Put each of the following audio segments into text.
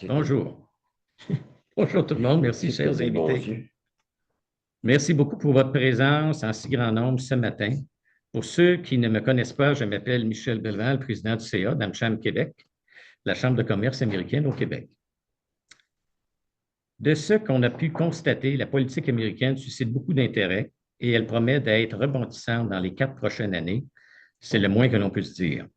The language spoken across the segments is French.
Bonjour. Bonjour tout le monde. Merci, C'était chers bien bon invités. reçu. Merci beaucoup pour votre présence en si grand nombre ce matin. Pour ceux qui ne me connaissent pas, je m'appelle Michel Belval, président du CA d'AmCham Québec, la Chambre de commerce américaine au Québec. De ce qu'on a pu constater, la politique américaine suscite beaucoup d'intérêt et elle promet d'être rebondissante dans les 4 prochaines années. C'est le moins que l'on puisse dire.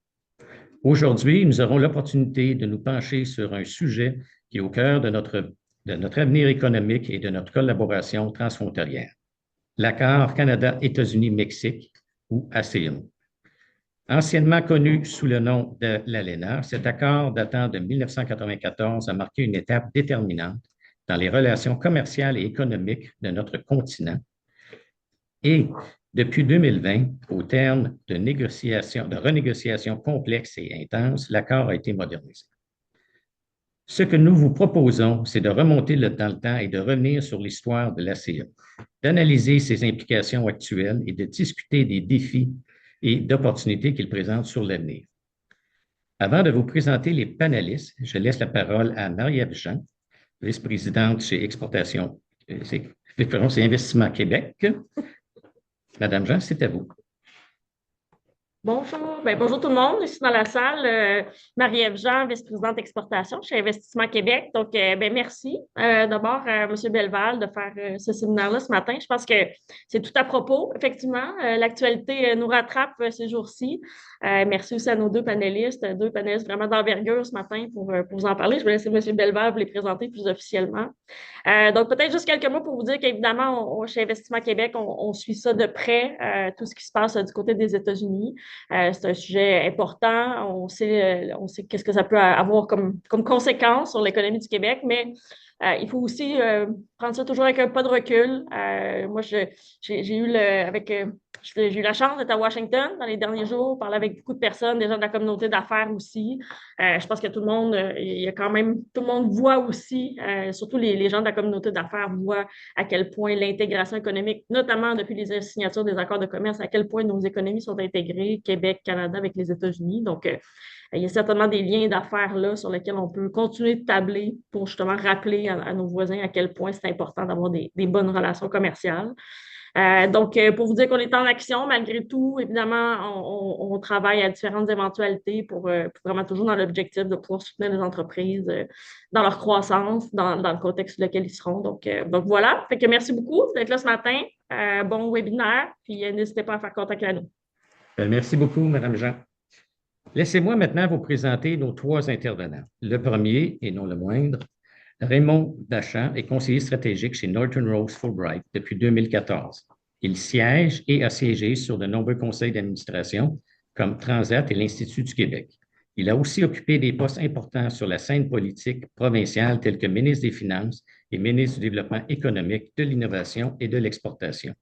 Aujourd'hui, nous aurons l'opportunité de nous pencher sur un sujet qui est au cœur de notre avenir économique et de notre collaboration transfrontalière, l'accord Canada-États-Unis-Mexique ou ASEAN. Anciennement connu sous le nom de l'ALENA, cet accord datant de 1994 a marqué une étape déterminante dans les relations commerciales et économiques de notre continent. Et depuis 2020, au terme de renégociations complexes et intenses, l'accord a été modernisé. Ce que nous vous proposons, c'est de remonter dans le temps et de revenir sur l'histoire de l'ACA, d'analyser ses implications actuelles et de discuter des défis et d'opportunités qu'il présente sur l'avenir. Avant de vous présenter les panélistes, je laisse la parole à Marie-Ève Jean, vice-présidente chez Exportation et Investissement Québec. Madame Jean, c'est à vous. Bonjour, bonjour tout le monde, ici dans la salle, Marie-Ève Jean, vice-présidente exportation chez Investissement Québec. Donc, merci d'abord à M. Belval de faire ce séminaire-là ce matin. Je pense que c'est tout à propos, effectivement. L'actualité nous rattrape ces jours-ci. Merci aussi à nos deux panélistes vraiment d'envergure ce matin pour vous en parler. Je vais laisser M. Belval vous les présenter plus officiellement. Donc, peut-être juste quelques mots pour vous dire qu'évidemment, chez Investissement Québec, on suit ça de près, tout ce qui se passe du côté des États-Unis. C'est un sujet important. On sait qu'est-ce que ça peut avoir comme conséquence sur l'économie du Québec, mais il faut aussi prendre ça toujours avec un pas de recul. Moi, j'ai eu j'ai eu la chance d'être à Washington dans les derniers jours, parler avec beaucoup de personnes, des gens de la communauté d'affaires aussi. Je pense que tout le monde, il y a quand même, tout le monde voit aussi, surtout les gens de la communauté d'affaires voient à quel point l'intégration économique, notamment depuis les signatures des accords de commerce, à quel point nos économies sont intégrées, Québec, Canada, avec les États-Unis. Donc, il y a certainement des liens d'affaires là sur lesquels on peut continuer de tabler pour justement rappeler à nos voisins à quel point c'est important d'avoir des bonnes relations commerciales. Donc, pour vous dire qu'on est en action, malgré tout, évidemment, on travaille à différentes éventualités pour vraiment toujours dans l'objectif de pouvoir soutenir les entreprises dans leur croissance, dans le contexte dans lequel ils seront. Donc voilà. Fait que merci beaucoup d'être là ce matin. Bon webinaire, puis n'hésitez pas à faire contact avec nous. Merci beaucoup, Madame Jean. Laissez-moi maintenant vous présenter nos 3 intervenants. Le premier, et non le moindre, Raymond Dachamp est conseiller stratégique chez Norton Rose Fulbright depuis 2014. Il siège et a siégé sur de nombreux conseils d'administration comme Transat et l'Institut du Québec. Il a aussi occupé des postes importants sur la scène politique provinciale tels que ministre des Finances et ministre du Développement économique, de l'Innovation et de l'Exportation.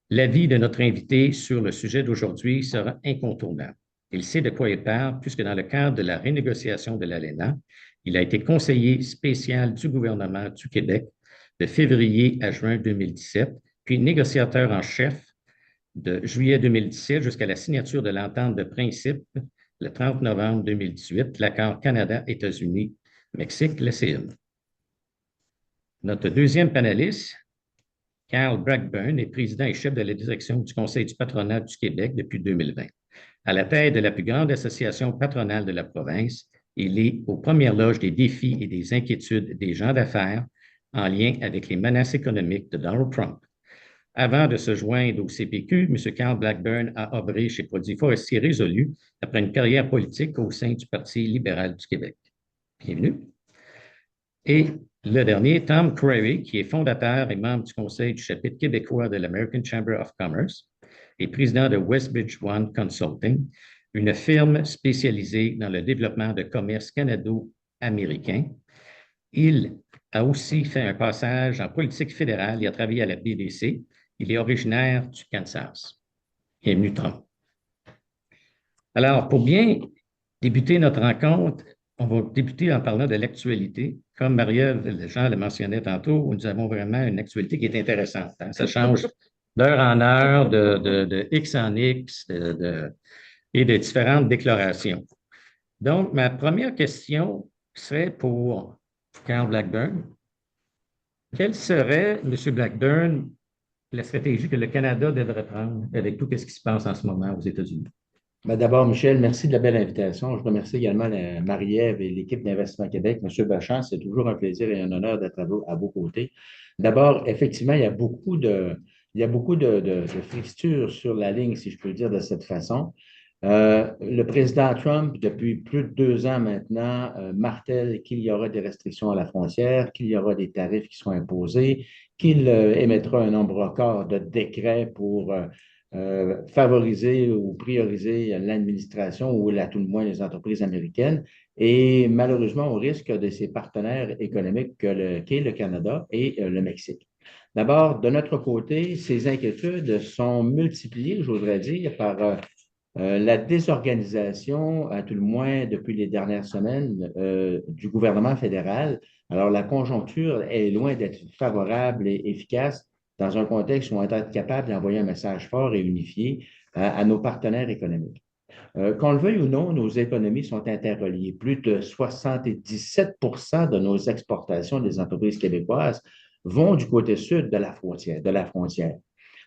L'avis de notre invité sur le sujet d'aujourd'hui sera incontournable. Il sait de quoi il parle puisque dans le cadre de la renégociation de l'ALENA, il a été conseiller spécial du gouvernement du Québec de février à juin 2017, puis négociateur en chef de juillet 2017 jusqu'à la signature de l'entente de principe le 30 novembre 2018, l'accord Canada-États-Unis-Mexique, l'ACEA. Notre deuxième panéliste, Carl Blackburn, est président et chef de la direction du Conseil du patronat du Québec depuis 2020. À la tête de la plus grande association patronale de la province, il est aux premières loges des défis et des inquiétudes des gens d'affaires en lien avec les menaces économiques de Donald Trump. Avant de se joindre au CPQ, M. Carl Blackburn a œuvré chez Produits forestiers résolus après une carrière politique au sein du Parti libéral du Québec. Bienvenue. Et le dernier, Tom Crary, qui est fondateur et membre du conseil du chapitre québécois de l'American Chamber of Commerce et président de Westbridge One Consulting, une firme spécialisée dans le développement de commerce canado-américain. Il a aussi fait un passage en politique fédérale et a travaillé à la BDC. Il est originaire du Kansas. Bienvenue, Tom. Alors, pour bien débuter notre rencontre, on va débuter en parlant de l'actualité. Comme Marie-Ève Jean le mentionnait tantôt, nous avons vraiment une actualité qui est intéressante. Hein? Ça change d'heure en heure, de X en X et de différentes déclarations. Donc, ma première question serait pour Carl Blackburn. Quelle serait, M. Blackburn, la stratégie que le Canada devrait prendre avec tout ce qui se passe en ce moment aux États-Unis? Ben, d'abord, Michel, merci de la belle invitation. Je remercie également Marie-Ève et l'équipe d'Investissement Québec. Monsieur Bachand, c'est toujours un plaisir et un honneur d'être à vos côtés. D'abord, effectivement, il y a beaucoup de fixtures sur la ligne, si je peux le dire de cette façon. Le président Trump, depuis plus de 2 ans maintenant, martèle qu'il y aura des restrictions à la frontière, qu'il y aura des tarifs qui seront imposés, qu'il émettra un nombre record de décrets pour favoriser ou prioriser l'administration ou à tout le moins les entreprises américaines. Et malheureusement, au risque de ses partenaires économiques qu'est le Canada et le Mexique. D'abord, de notre côté, ces inquiétudes sont multipliées, je voudrais dire, par la désorganisation, à tout le moins depuis les dernières semaines, du gouvernement fédéral. Alors, la conjoncture est loin d'être favorable et efficace dans un contexte où on doit être capable d'envoyer un message fort et unifié à nos partenaires économiques. Qu'on le veuille ou non, nos économies sont interreliées. Plus de 77 de nos exportations des entreprises québécoises vont du côté sud de la frontière.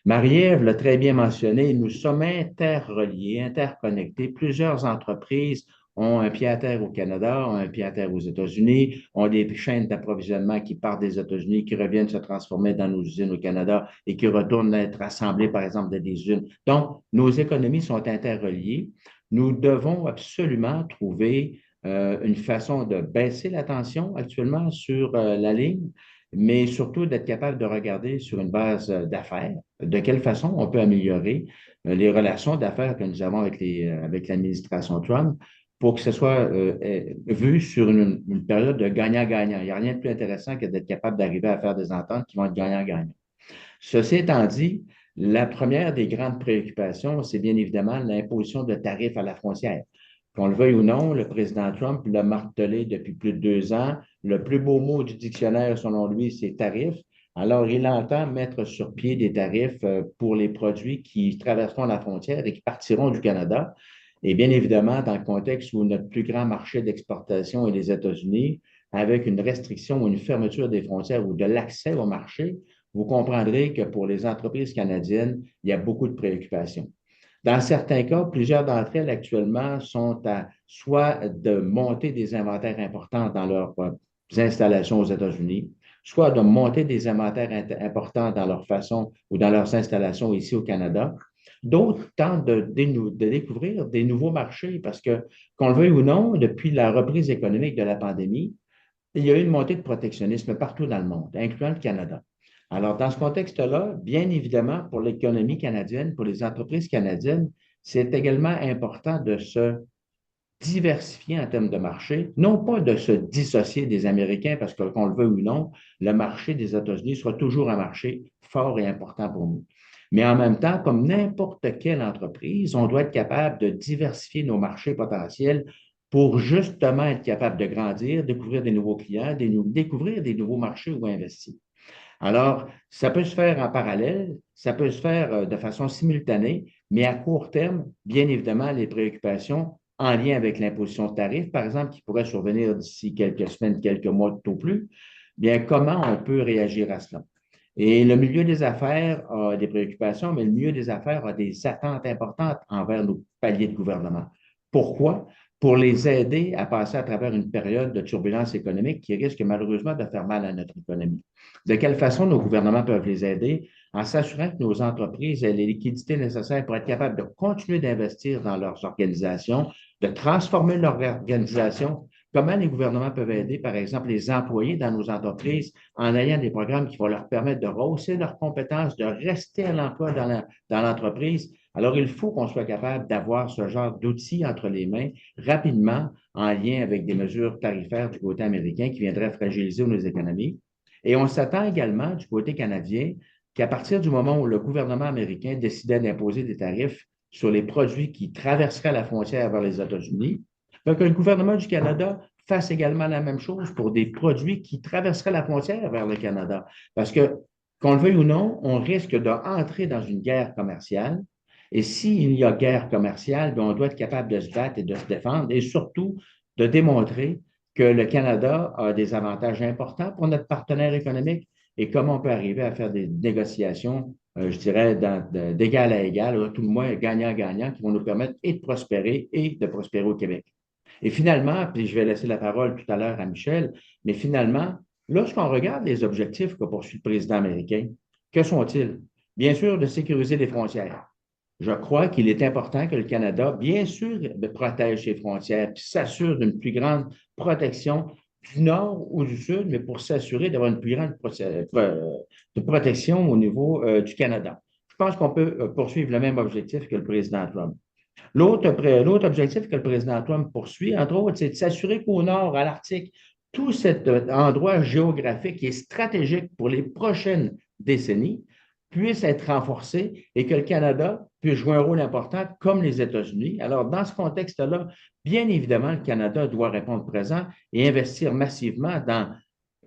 Marie-Ève l'a très bien mentionné, nous sommes interreliés, interconnectés. Plusieurs entreprises ont un pied à terre au Canada, ont un pied à terre aux États-Unis, ont des chaînes d'approvisionnement qui partent des États-Unis, qui reviennent se transformer dans nos usines au Canada et qui retournent être assemblées, par exemple, dans des usines. Donc, nos économies sont interreliées. Nous devons absolument trouver une façon de baisser la tension actuellement sur la ligne, mais surtout d'être capable de regarder sur une base d'affaires de quelle façon on peut améliorer les relations d'affaires que nous avons avec l'administration Trump pour que ce soit vu sur une période de gagnant-gagnant. Il n'y a rien de plus intéressant que d'être capable d'arriver à faire des ententes qui vont être gagnant-gagnant. Ceci étant dit, la première des grandes préoccupations, c'est bien évidemment l'imposition de tarifs à la frontière. Qu'on le veuille ou non, le président Trump l'a martelé depuis plus de 2 ans. Le plus beau mot du dictionnaire, selon lui, c'est tarif. Alors, il entend mettre sur pied des tarifs pour les produits qui traverseront la frontière et qui partiront du Canada. Et bien évidemment, dans le contexte où notre plus grand marché d'exportation est les États-Unis, avec une restriction ou une fermeture des frontières ou de l'accès au marché, vous comprendrez que pour les entreprises canadiennes, il y a beaucoup de préoccupations. Dans certains cas, plusieurs d'entre elles actuellement sont à soit de monter des inventaires importants dans leurs installations aux États-Unis, soit de monter des inventaires importants dans leur façon ou dans leurs installations ici au Canada. D'autres tentent de découvrir des nouveaux marchés parce que, qu'on le veuille ou non, depuis la reprise économique de la pandémie, il y a eu une montée de protectionnisme partout dans le monde, incluant le Canada. Alors, dans ce contexte-là, bien évidemment, pour l'économie canadienne, pour les entreprises canadiennes, c'est également important de se diversifier en termes de marché, non pas de se dissocier des Américains, parce que, qu'on le veut ou non, le marché des États-Unis sera toujours un marché fort et important pour nous. Mais en même temps, comme n'importe quelle entreprise, on doit être capable de diversifier nos marchés potentiels pour justement être capable de grandir, découvrir des nouveaux clients, découvrir des nouveaux marchés où investir. Alors, ça peut se faire en parallèle, ça peut se faire de façon simultanée, mais à court terme, bien évidemment, les préoccupations en lien avec l'imposition de tarifs, par exemple, qui pourrait survenir d'ici quelques semaines, quelques mois tout au plus, bien, comment on peut réagir à cela? Et le milieu des affaires a des préoccupations, mais le milieu des affaires a des attentes importantes envers nos paliers de gouvernement. Pourquoi? Pour les aider à passer à travers une période de turbulence économique qui risque malheureusement de faire mal à notre économie. De quelle façon nos gouvernements peuvent les aider? En s'assurant que nos entreprises aient les liquidités nécessaires pour être capables de continuer d'investir dans leurs organisations, de transformer leur organisation. Comment les gouvernements peuvent aider, par exemple, les employés dans nos entreprises en ayant des programmes qui vont leur permettre de rehausser leurs compétences, de rester à l'emploi dans l'entreprise. Alors, il faut qu'on soit capable d'avoir ce genre d'outils entre les mains rapidement en lien avec des mesures tarifaires du côté américain qui viendraient fragiliser nos économies. Et on s'attend également du côté canadien qu'à partir du moment où le gouvernement américain décidait d'imposer des tarifs sur les produits qui traverseraient la frontière vers les États-Unis, que le gouvernement du Canada fasse également la même chose pour des produits qui traverseraient la frontière vers le Canada. Parce que, qu'on le veuille ou non, on risque d'entrer dans une guerre commerciale. Et s'il y a guerre commerciale, bien, on doit être capable de se battre et de se défendre et surtout de démontrer que le Canada a des avantages importants pour notre partenaire économique et comment on peut arriver à faire des négociations, je dirais, d'égal à égal, ou à tout le moins gagnant-gagnant, qui vont nous permettre et de prospérer et de prospérer au Québec. Et finalement, puis je vais laisser la parole tout à l'heure à Michel, mais finalement, lorsqu'on regarde les objectifs que poursuit le président américain, que sont-ils? Bien sûr, de sécuriser les frontières. Je crois qu'il est important que le Canada, bien sûr, protège ses frontières, puis s'assure d'une plus grande protection du nord ou du sud, mais pour s'assurer d'avoir une plus grande protection au niveau du Canada. Je pense qu'on peut poursuivre le même objectif que le président Trump. L'autre objectif que le président Trump poursuit, entre autres, c'est de s'assurer qu'au nord, à l'Arctique, tout cet endroit géographique qui est stratégique pour les prochaines décennies puisse être renforcé et que le Canada puisse jouer un rôle important comme les États-Unis. Alors, dans ce contexte-là, bien évidemment, le Canada doit répondre présent et investir massivement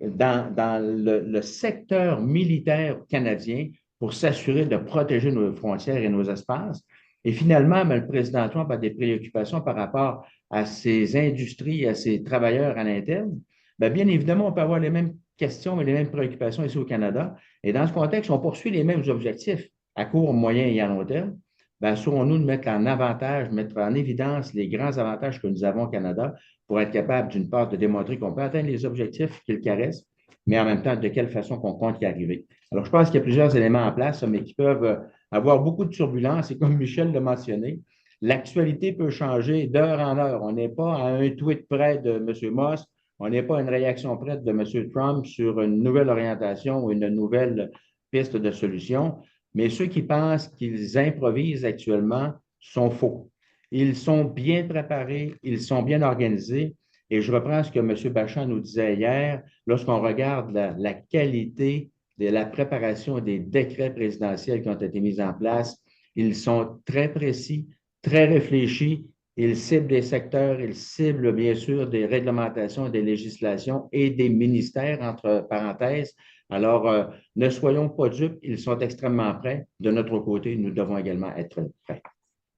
dans le secteur militaire canadien pour s'assurer de protéger nos frontières et nos espaces. Et finalement, le président Trump a des préoccupations par rapport à ses industries, à ses travailleurs à l'interne. Bien évidemment, on peut avoir les mêmes questions et les mêmes préoccupations ici au Canada. Et dans ce contexte, on poursuit les mêmes objectifs à court, moyen et à long terme. Assurons-nous de mettre en avantage, mettre en évidence les grands avantages que nous avons au Canada pour être capable, d'une part, de démontrer qu'on peut atteindre les objectifs qu'il caresse, mais en même temps, de quelle façon qu'on compte y arriver. Alors, je pense qu'il y a plusieurs éléments en place, mais qui peuvent avoir beaucoup de turbulences. Et comme Michel l'a mentionné, l'actualité peut changer d'heure en heure. On n'est pas à un tweet près de M. Moss, on n'est pas à une réaction près de M. Trump sur une nouvelle orientation ou une nouvelle piste de solution. Mais ceux qui pensent qu'ils improvisent actuellement sont faux. Ils sont bien préparés, ils sont bien organisés. Et je reprends ce que M. Bachand nous disait hier, lorsqu'on regarde la qualité de la préparation des décrets présidentiels qui ont été mis en place, ils sont très précis, très réfléchis. Ils ciblent des secteurs, ils ciblent bien sûr des réglementations, des législations et des ministères, entre parenthèses. Alors, ne soyons pas dupes, ils sont extrêmement prêts. De notre côté, nous devons également être prêts.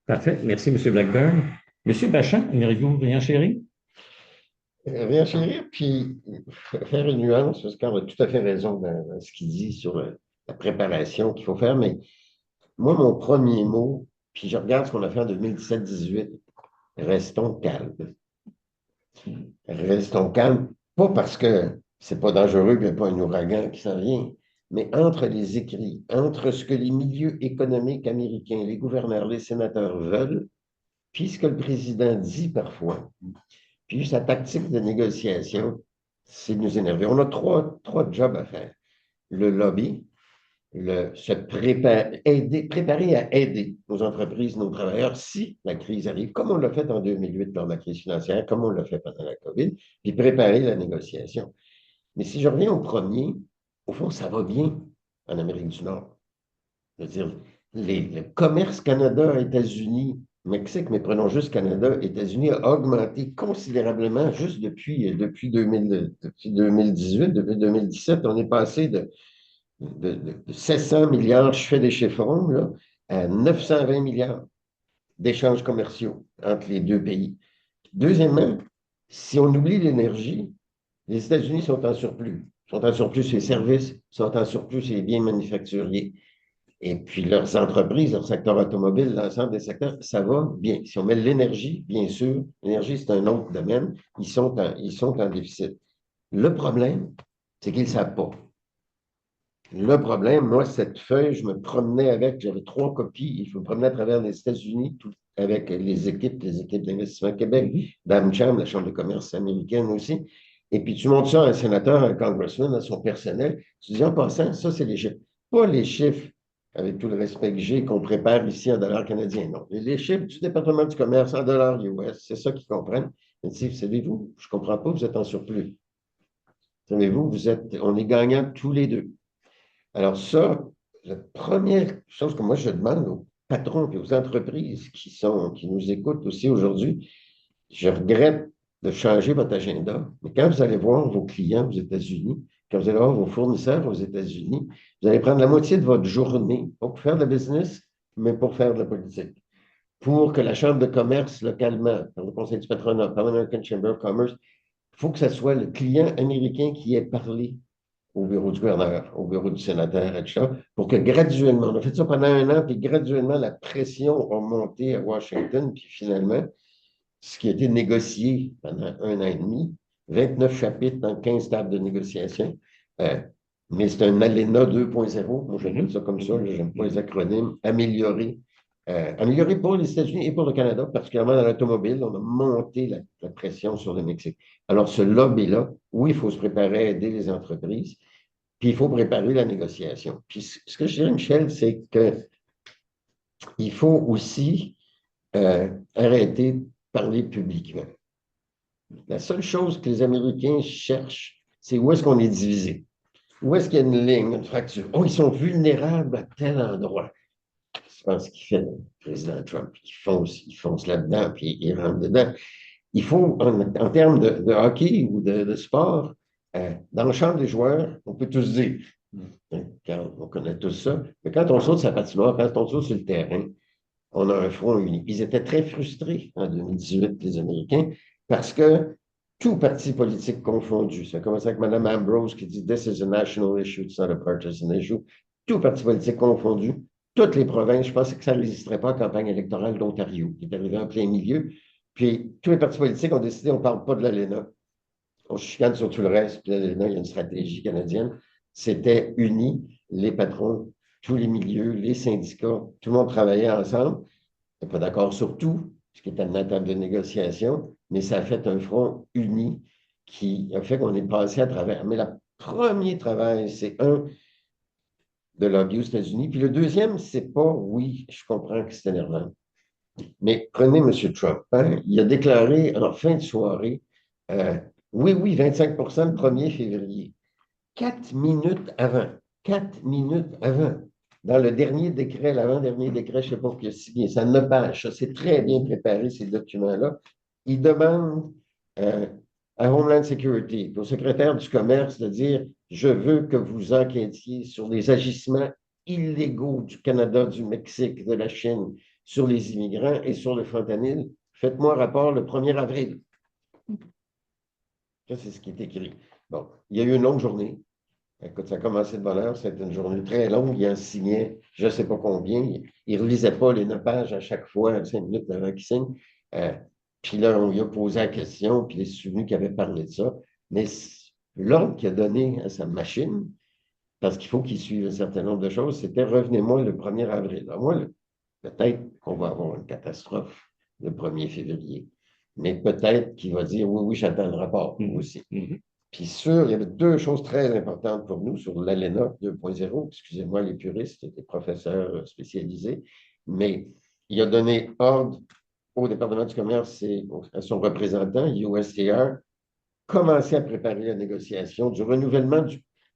Parfait. Merci, M. Blackburn. M. Bachand, aimeriez-vous réenchérir? Réenchérir, puis faire une nuance, parce qu'on a tout à fait raison dans ce qu'il dit sur la préparation qu'il faut faire, mais moi, mon premier mot, puis je regarde ce qu'on a fait en 2017-18, restons calmes. Restons calmes, pas parce que c'est pas dangereux, qu'il n'y a pas un ouragan qui s'en vient, mais entre les écrits, entre ce que les milieux économiques américains, les gouverneurs, les sénateurs veulent, puis ce que le président dit parfois, puis sa tactique de négociation, c'est de nous énerver. On a trois jobs à faire. Le lobby, se préparer à aider nos entreprises, nos travailleurs si la crise arrive, comme on l'a fait en 2008 lors de la crise financière, comme on l'a fait pendant la COVID, puis préparer la négociation. Mais si je reviens au premier, au fond, ça va bien en Amérique du Nord. Je veux dire, le commerce Canada-États-Unis, Mexique, mais prenons juste Canada, États-Unis, a augmenté considérablement juste depuis 2018, depuis 2017. On est passé de 700 milliards, je fais des chiffrons, là, à 920 milliards d'échanges commerciaux entre les deux pays. Deuxièmement, si on oublie l'énergie, les États-Unis sont en surplus. Ils sont en surplus sur les services, sont en surplus sur les biens manufacturiers. Et puis leurs entreprises, leur secteur automobile, l'ensemble des secteurs, ça va bien. Si on met l'énergie, bien sûr, l'énergie, c'est un autre domaine, ils sont en déficit. Le problème, c'est qu'ils ne savent pas. Le problème, moi, cette feuille, je me promenais avec, j'avais 3 copies, je me promenais à travers les États-Unis avec les équipes d'Investissement Québec, d'AmCham, la Chambre de commerce américaine aussi. Et puis, tu montres ça à un sénateur, à un congressman, à son personnel. Tu dis en passant, ça, c'est les chiffres. Pas les chiffres, avec tout le respect que j'ai, qu'on prépare ici en dollars canadiens. Non. Les chiffres du département du commerce en dollars US, c'est ça qu'ils comprennent. Ils disent, savez-vous, je ne comprends pas, vous êtes en surplus. Savez-vous, on est gagnants tous les deux. Alors ça, la première chose que moi je demande aux patrons et aux entreprises qui nous écoutent aussi aujourd'hui, je regrette de changer votre agenda, mais quand vous allez voir vos clients aux États-Unis, quand vous allez voir vos fournisseurs aux États-Unis, vous allez prendre la moitié de votre journée, pas pour faire de business, mais pour faire de la politique. Pour que la Chambre de commerce localement, par le Conseil du patronat, par l'American Chamber of Commerce, faut que ce soit le client américain qui ait parlé au bureau du gouverneur, au bureau du sénateur, etc., pour que graduellement, on a fait ça pendant 1 an, puis graduellement, la pression a monté à Washington, puis finalement, ce qui a été négocié pendant 1 an et demi, 29 chapitres dans 15 tables de négociation, mais c'est un ALENA 2.0, moi j'appelle ça comme ça, j'aime pas les acronymes, amélioré pour les États-Unis et pour le Canada, particulièrement dans l'automobile, on a monté la pression sur le Mexique. Alors ce lobby-là, oui, il faut se préparer à aider les entreprises, puis il faut préparer la négociation. Puis ce que je dirais, Michel, c'est qu'il faut aussi arrêter de parler publiquement. La seule chose que les Américains cherchent, c'est où est-ce qu'on est divisé. Où est-ce qu'il y a une ligne, une fracture? Oh, ils sont vulnérables à tel endroit. Je pense qu'il fait le président Trump. Il fonce là-dedans, puis il rentre dedans. Il faut, en termes de hockey ou de sport, dans le champ des joueurs, on peut tous dire, quand on connaît tout ça, mais quand on saute sa patinoire, quand on saute sur le terrain, on a un front uni. Ils étaient très frustrés en 2018, les Américains, parce que tout parti politique confondu, ça a commencé avec Mme Ambrose qui dit « This is a national issue, it's not a partisan issue », tout parti politique confondu, toutes les provinces, je pensais que ça ne résisterait pas à la campagne électorale d'Ontario, qui est arrivée en plein milieu, puis tous les partis politiques ont décidé, on ne parle pas de l'ALENA, on chicane sur tout le reste, puis l'ALENA, il y a une stratégie canadienne, c'était uni, les patrons, tous les milieux, les syndicats, tout le monde travaillait ensemble. On n'est pas d'accord sur tout, ce qui est à la table de négociation, mais ça a fait un front uni qui a fait qu'on est passé à travers. Mais le premier travail, c'est de lobby aux États-Unis. Puis le deuxième, c'est pas, oui, je comprends que c'est énervant. Mais prenez M. Trump. Hein, il a déclaré en fin de soirée, oui, 25 le 1er février. 4 minutes avant, dans le dernier décret, l'avant-dernier décret, je ne sais pas qui a signé, ça 9 pages, ça c'est très bien préparé, ces documents-là. Il demande à Homeland Security, au secrétaire du commerce, de dire « Je veux que vous enquêtiez sur les agissements illégaux du Canada, du Mexique, de la Chine, sur les immigrants et sur le fentanyl. Faites-moi rapport le 1er avril. » Ça, c'est ce qui est écrit. Bon, il y a eu une longue journée. Écoute, ça a commencé de bonne heure, c'était une journée très longue, il en signait je ne sais pas combien, il ne relisait pas les 9 pages à chaque fois, 5 minutes avant qu'il signe. Puis là, on lui a posé la question, puis il est souvenu qu'il avait parlé de ça. Mais l'ordre qu'il a donné à sa machine, parce qu'il faut qu'il suive un certain nombre de choses, c'était revenez-moi le 1er avril. Alors moi, peut-être qu'on va avoir une catastrophe le 1er février, mais peut-être qu'il va dire oui, j'attends le rapport aussi. Puis il y avait 2 choses très importantes pour nous sur l'ALENA 2.0. Excusez-moi les puristes, les professeurs spécialisés, mais il a donné ordre au département du commerce et à son représentant, USTR, commencer à préparer la négociation du renouvellement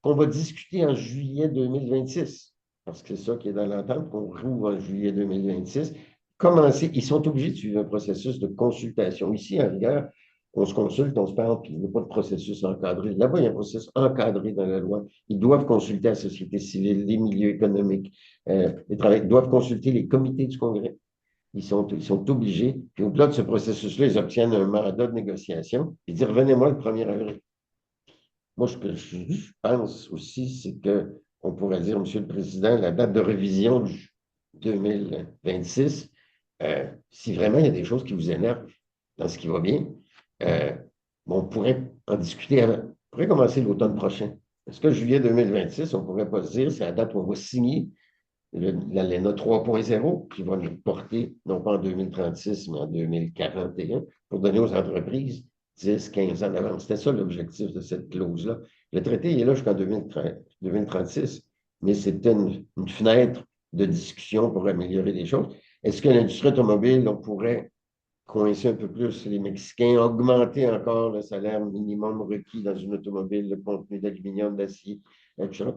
qu'on va discuter en juillet 2026, parce que c'est ça qui est dans l'entente, qu'on rouvre en juillet 2026. Ils sont obligés de suivre un processus de consultation. Ici, en rigueur, on se consulte, on se parle, puis il n'y a pas de processus encadré. Là-bas, il y a un processus encadré dans la loi. Ils doivent consulter la société civile, les milieux économiques, ils doivent consulter les comités du Congrès. Ils sont obligés. Puis au-delà de ce processus-là, ils obtiennent un mandat de négociation. Ils disent revenez-moi le 1er avril. Moi, ce que je pense aussi, c'est qu'on pourrait dire, Monsieur le Président, la date de révision du 2026, si vraiment il y a des choses qui vous énervent dans ce qui va bien, on pourrait en discuter avant. On pourrait commencer l'automne prochain. Est-ce que juillet 2026, on ne pourrait pas se dire, c'est la date où on va signer l'ALENA 3.0 qui va nous porter, non pas en 2036, mais en 2041, pour donner aux entreprises 10, 15 ans d'avance. C'était ça l'objectif de cette clause-là. Le traité il est là jusqu'en 2036, mais c'était une fenêtre de discussion pour améliorer les choses. Est-ce que l'industrie automobile, on pourrait coincer un peu plus les Mexicains, augmenter encore le salaire minimum requis dans une automobile, le contenu d'aluminium, d'acier, etc.?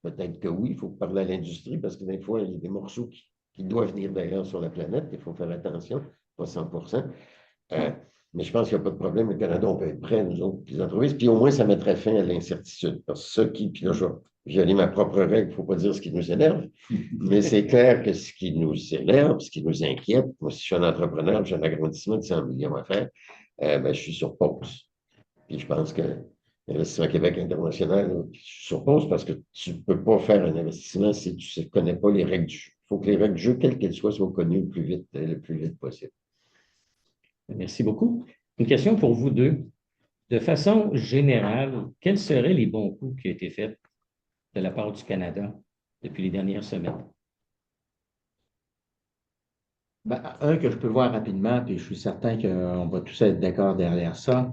Peut-être que oui, il faut parler à l'industrie parce que des fois, il y a des morceaux qui doivent venir d'ailleurs sur la planète. Il faut faire attention, pas 100%. Mais je pense qu'il n'y a pas de problème. Le Canada, on peut être prêt, nous autres, les entreprises. Puis au moins, ça mettrait fin à l'incertitude. Parce que puis là, je vais violer ma propre règle, il ne faut pas dire ce qui nous énerve. Mais c'est clair que ce qui nous énerve, ce qui nous inquiète, moi, si je suis un entrepreneur, j'ai un agrandissement de 100 millions à faire, je suis sur pause. Puis je pense que l'Investissement Québec international, je s'oppose parce que tu ne peux pas faire un investissement si tu ne connais pas les règles du jeu. Il faut que les règles du jeu, quelles qu'elles soient connues le plus vite possible. Merci beaucoup. Une question pour vous deux. De façon générale, quels seraient les bons coups qui ont été faits de la part du Canada depuis les dernières semaines? Ben, un que je peux voir rapidement, puis je suis certain qu'on va tous être d'accord derrière ça,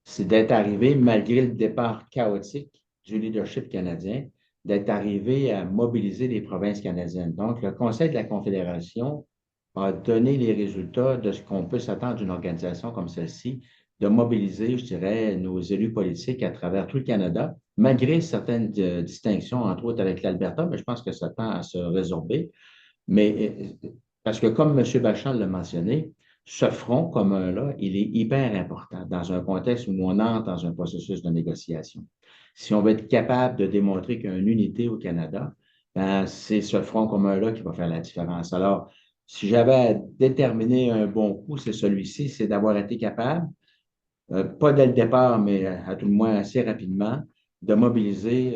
c'est d'être arrivé, malgré le départ chaotique du leadership canadien, d'être arrivé à mobiliser les provinces canadiennes. Donc, le Conseil de la Confédération a donné les résultats de ce qu'on peut s'attendre d'une organisation comme celle-ci, de mobiliser, je dirais, nos élus politiques à travers tout le Canada, malgré certaines distinctions, entre autres avec l'Alberta, mais je pense que ça tend à se résorber. Mais parce que, comme M. Bachand l'a mentionné, ce front commun-là, il est hyper important dans un contexte où on entre dans un processus de négociation. Si on veut être capable de démontrer qu'il y a une unité au Canada, ben, c'est ce front commun-là qui va faire la différence. Alors, si j'avais à déterminer un bon coup, c'est celui-ci, c'est d'avoir été capable, pas dès le départ, mais à tout le moins assez rapidement, de mobiliser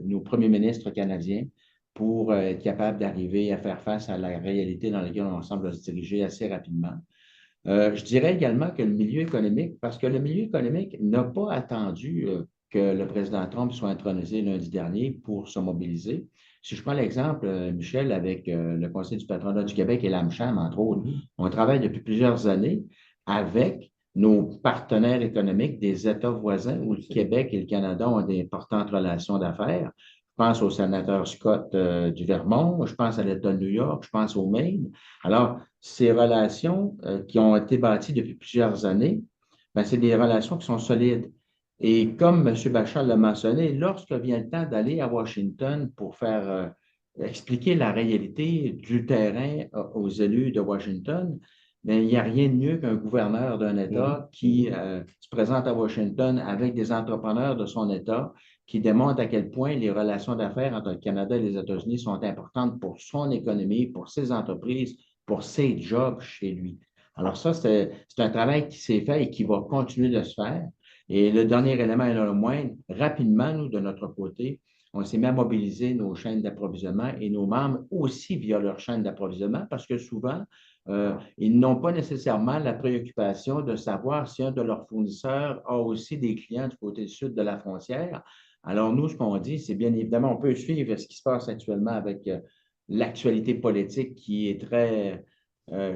nos premiers ministres canadiens pour être capable d'arriver à faire face à la réalité dans laquelle on semble se diriger assez rapidement. Je dirais également que le milieu économique, parce que le milieu économique n'a pas attendu que le président Trump soit intronisé lundi dernier pour se mobiliser. Si je prends l'exemple, Michel, avec le Conseil du patronat du Québec et l'AMCHAM, entre autres, on travaille depuis plusieurs années avec nos partenaires économiques des États voisins où le Québec et le Canada ont d'importantes relations d'affaires. Je pense au sénateur Scott du Vermont, je pense à l'État de New York, je pense au Maine. Alors, ces relations qui ont été bâties depuis plusieurs années, ben, c'est des relations qui sont solides. Et comme M. Bachand l'a mentionné, lorsque vient le temps d'aller à Washington pour faire expliquer la réalité du terrain aux élus de Washington, bien, il n'y a rien de mieux qu'un gouverneur d'un État qui se présente à Washington avec des entrepreneurs de son État qui démontrent à quel point les relations d'affaires entre le Canada et les États-Unis sont importantes pour son économie, pour ses entreprises, pour ses jobs chez lui. Alors ça, c'est un travail qui s'est fait et qui va continuer de se faire. Et le dernier élément, et non le moindre, rapidement, nous, de notre côté, on s'est mis à mobiliser nos chaînes d'approvisionnement et nos membres aussi via leur chaîne d'approvisionnement parce que souvent, ils n'ont pas nécessairement la préoccupation de savoir si un de leurs fournisseurs a aussi des clients du côté sud de la frontière. Alors, nous, ce qu'on dit, c'est bien évidemment, on peut suivre ce qui se passe actuellement avec l'actualité politique qui est très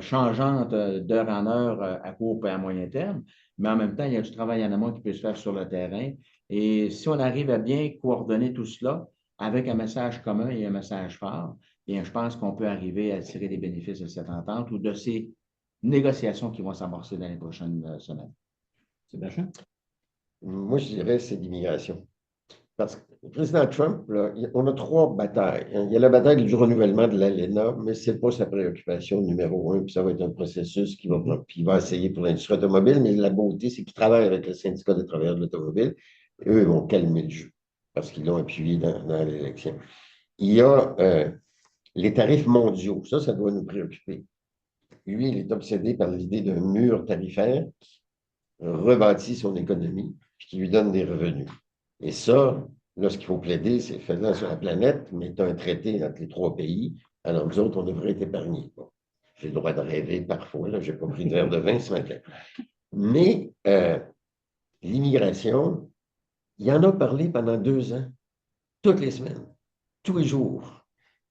changeante d'heure en heure à court et à moyen terme, mais en même temps, il y a du travail en amont qui peut se faire sur le terrain. Et si on arrive à bien coordonner tout cela avec un message commun et un message fort, bien, je pense qu'on peut arriver à tirer des bénéfices de cette entente ou de ces négociations qui vont s'amorcer dans les prochaines semaines. Sébastien? Moi, je dirais c'est l'immigration. Parce que le président Trump, là, on a trois batailles. Il y a la bataille du renouvellement de l'ALENA, mais ce n'est pas sa préoccupation numéro un. Puis ça va être un processus qui va, puis il va essayer pour l'industrie automobile, mais la beauté, c'est qu'il travaille avec le syndicat des travailleurs de l'automobile. Eux, ils vont calmer le jeu parce qu'ils l'ont appuyé dans l'élection. Il y a les tarifs mondiaux. Ça doit nous préoccuper. Lui, il est obsédé par l'idée d'un mur tarifaire qui rebâtit son économie puis qui lui donne des revenus. Et ça, là, ce qu'il faut plaider, c'est fais-le sur la planète, mais tu as un traité entre les trois pays. Alors, nous autres, on devrait être épargnés. Bon, j'ai le droit de rêver parfois, là, je n'ai pas pris de verre de vin ce matin. Mais l'immigration, il en a parlé pendant 2 ans, toutes les semaines, tous les jours.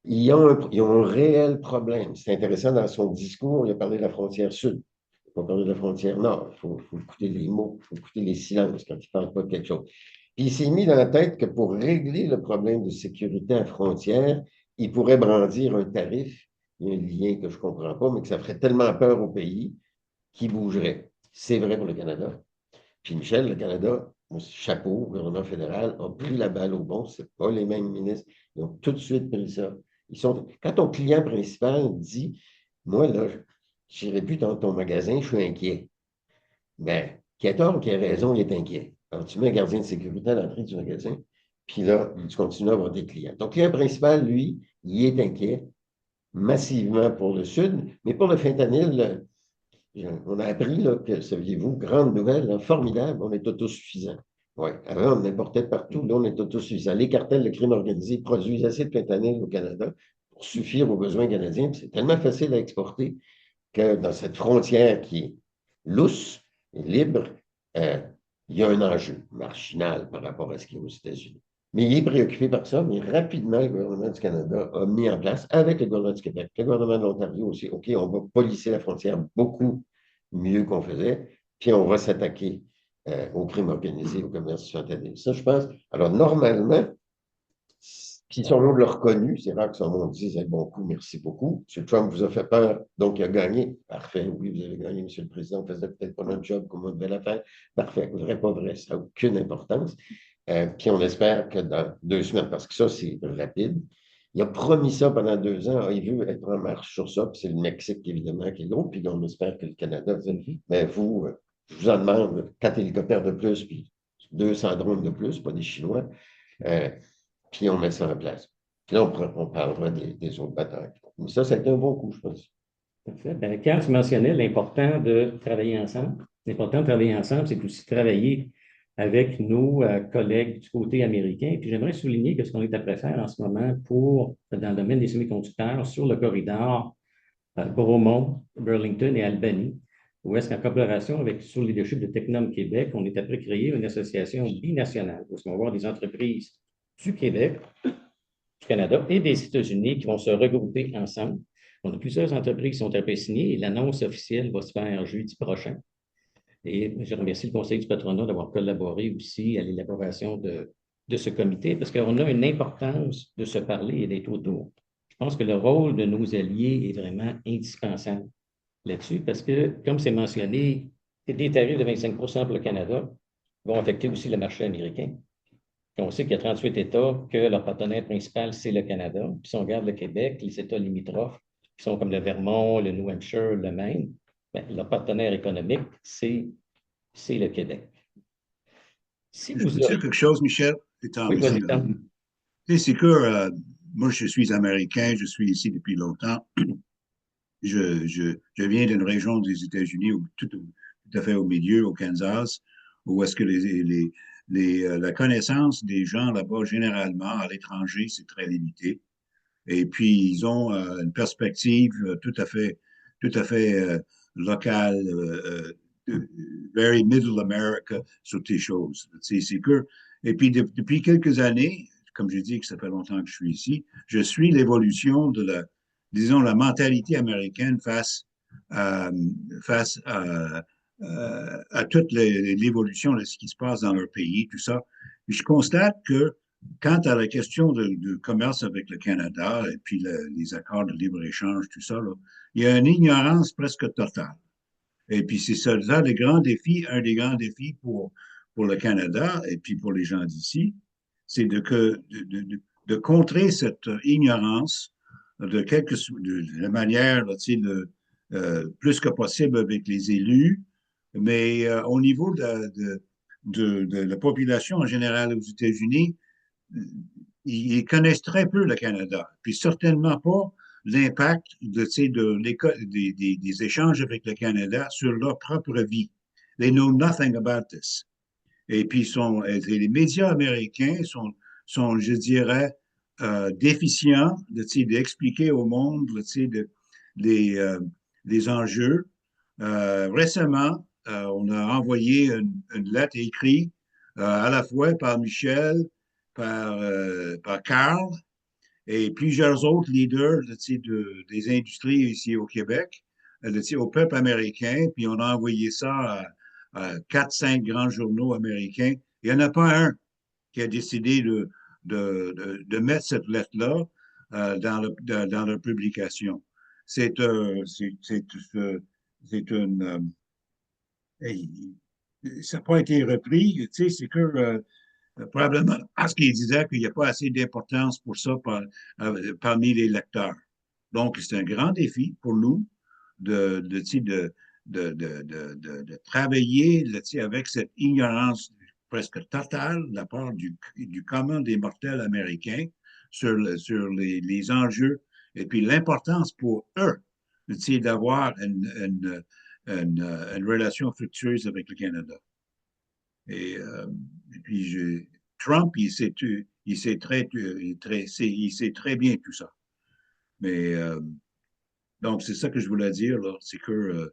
Ils ont un réel problème. C'est intéressant, dans son discours, il a parlé de la frontière sud. Il n'a pas parlé de la frontière nord. Il faut écouter les mots, il faut écouter les silences quand il ne parle pas de quelque chose. Puis il s'est mis dans la tête que pour régler le problème de sécurité à frontière, il pourrait brandir un tarif. Il y a un lien que je ne comprends pas, mais que ça ferait tellement peur au pays qu'il bougerait. C'est vrai pour le Canada. Puis Michel, le Canada, chapeau, le gouvernement fédéral, a pris la balle au bon. Ce n'est pas les mêmes ministres. Ils ont tout de suite pris ça. Quand ton client principal dit moi, là, je n'irai plus dans ton magasin, je suis inquiet. Bien, qui a tort ou qui a raison, il est inquiet. Alors, tu mets un gardien de sécurité à l'entrée du magasin, puis là, tu continues à avoir des clients. Ton client principal, lui, il est inquiet massivement pour le Sud, mais pour le fentanyl, On a appris là, que, saviez-vous, grande nouvelle, là, formidable, on est autosuffisant. Oui, avant, on importait de partout, là, on est autosuffisant. Les cartels de crime organisé produisent assez de fentanyl au Canada pour suffire aux besoins canadiens. C'est tellement facile à exporter que dans cette frontière qui est lousse et libre, euh, il y a un enjeu marginal par rapport à ce qui est aux États-Unis. Mais il est préoccupé par ça, mais rapidement, le gouvernement du Canada a mis en place, avec le gouvernement du Québec, le gouvernement de l'Ontario aussi, OK, on va policer la frontière beaucoup mieux qu'on faisait, puis on va s'attaquer au crime organisé, au commerce fentanyl. Ça, je pense. Alors, normalement, puis son nom l'a reconnu, c'est rare que son nom dise un bon coup, merci beaucoup. M. Trump vous a fait peur, donc il a gagné. Parfait, oui, vous avez gagné, M. le Président, on faisait peut-être pas notre job comme on devait la faire. Parfait, vrai, pas vrai, ça n'a aucune importance. Puis on espère que dans 2 semaines, parce que ça, c'est rapide. Il a promis ça pendant 2 ans, il veut être en marche sur ça, puis c'est le Mexique, évidemment, qui est gros, puis on espère que le Canada dit, mais vous, je vous en demande 4 hélicoptères de plus, puis 200 drones de plus, pas des Chinois. Puis on met ça en place. Puis là, on parlera des autres batailles. Mais ça a été un bon coup, je pense. Parfait. Ben, Carl, tu mentionnais l'important de travailler ensemble. L'important de travailler ensemble, c'est aussi travailler avec nos collègues du côté américain. Puis j'aimerais souligner que ce qu'on est après faire en ce moment dans le domaine des semi-conducteurs sur le corridor Bromont, Burlington et Albany, où est-ce qu'en collaboration avec sous le leadership de Technum Québec, on est après créer une association binationale où on va avoir des entreprises du Québec, du Canada et des États-Unis qui vont se regrouper ensemble. On a plusieurs entreprises qui sont après signées et l'annonce officielle va se faire jeudi prochain. Et je remercie le Conseil du patronat d'avoir collaboré aussi à l'élaboration de ce comité parce qu'on a une importance de se parler et d'être autour. Je pense que le rôle de nos alliés est vraiment indispensable là-dessus parce que, comme c'est mentionné, des tarifs de 25 pour le Canada vont affecter aussi le marché américain. Puis on sait qu'il y a 38 États que leur partenaire principal, c'est le Canada. Puis si on regarde le Québec, les États limitrophes, qui sont comme le Vermont, le New Hampshire, le Maine, bien, leur partenaire économique, c'est le Québec. Si Je vous peux dire auriez... quelque chose, Michel? Étant Oui, ici, vas-y, c'est que moi, je suis américain, je suis ici depuis longtemps. Je viens d'une région des États-Unis, tout à fait au milieu, au Kansas, où est-ce que la connaissance des gens là-bas, généralement, à l'étranger, c'est très limité. Et puis, ils ont une perspective tout à fait locale, very middle America sur tes choses. C'est que, et puis, depuis quelques années, comme j'ai dit que ça fait longtemps que je suis ici, je suis l'évolution de disons, la mentalité américaine face à toute l'évolution de ce qui se passe dans leur pays, tout ça. Je constate que quant à la question de commerce avec le Canada et puis les accords de libre-échange, tout ça, là, il y a une ignorance presque totale. Et puis c'est ça le grand défi, un des grands défis pour le Canada et puis pour les gens d'ici, c'est de contrer cette ignorance de la manière, là, plus que possible avec les élus, mais au niveau de la population en général aux États-Unis, ils connaissent très peu le Canada, puis certainement pas l'impact des échanges avec le Canada sur leur propre vie. They know nothing about this. Et puis, les médias américains sont je dirais, déficients d'expliquer au monde les enjeux. Récemment, on a envoyé une lettre écrite à la fois par Michel, par Carl et plusieurs autres leaders des industries ici au Québec, au peuple américain, puis on a envoyé ça à 4-5 grands journaux américains. Il n'y en a pas un qui a décidé de mettre cette lettre-là dans leur publication. C'est une... ça n'a pas été repris, c'est que probablement parce qu'il disait qu'il n'y a pas assez d'importance pour ça parmi les lecteurs. Donc, c'est un grand défi pour nous de travailler avec cette ignorance presque totale de la part du commun des mortels américains sur les enjeux et puis l'importance pour eux d'avoir une relation fructueuse avec le Canada. Et puis, Trump, il sait très bien tout ça. Mais donc, c'est ça que je voulais dire, là, c'est que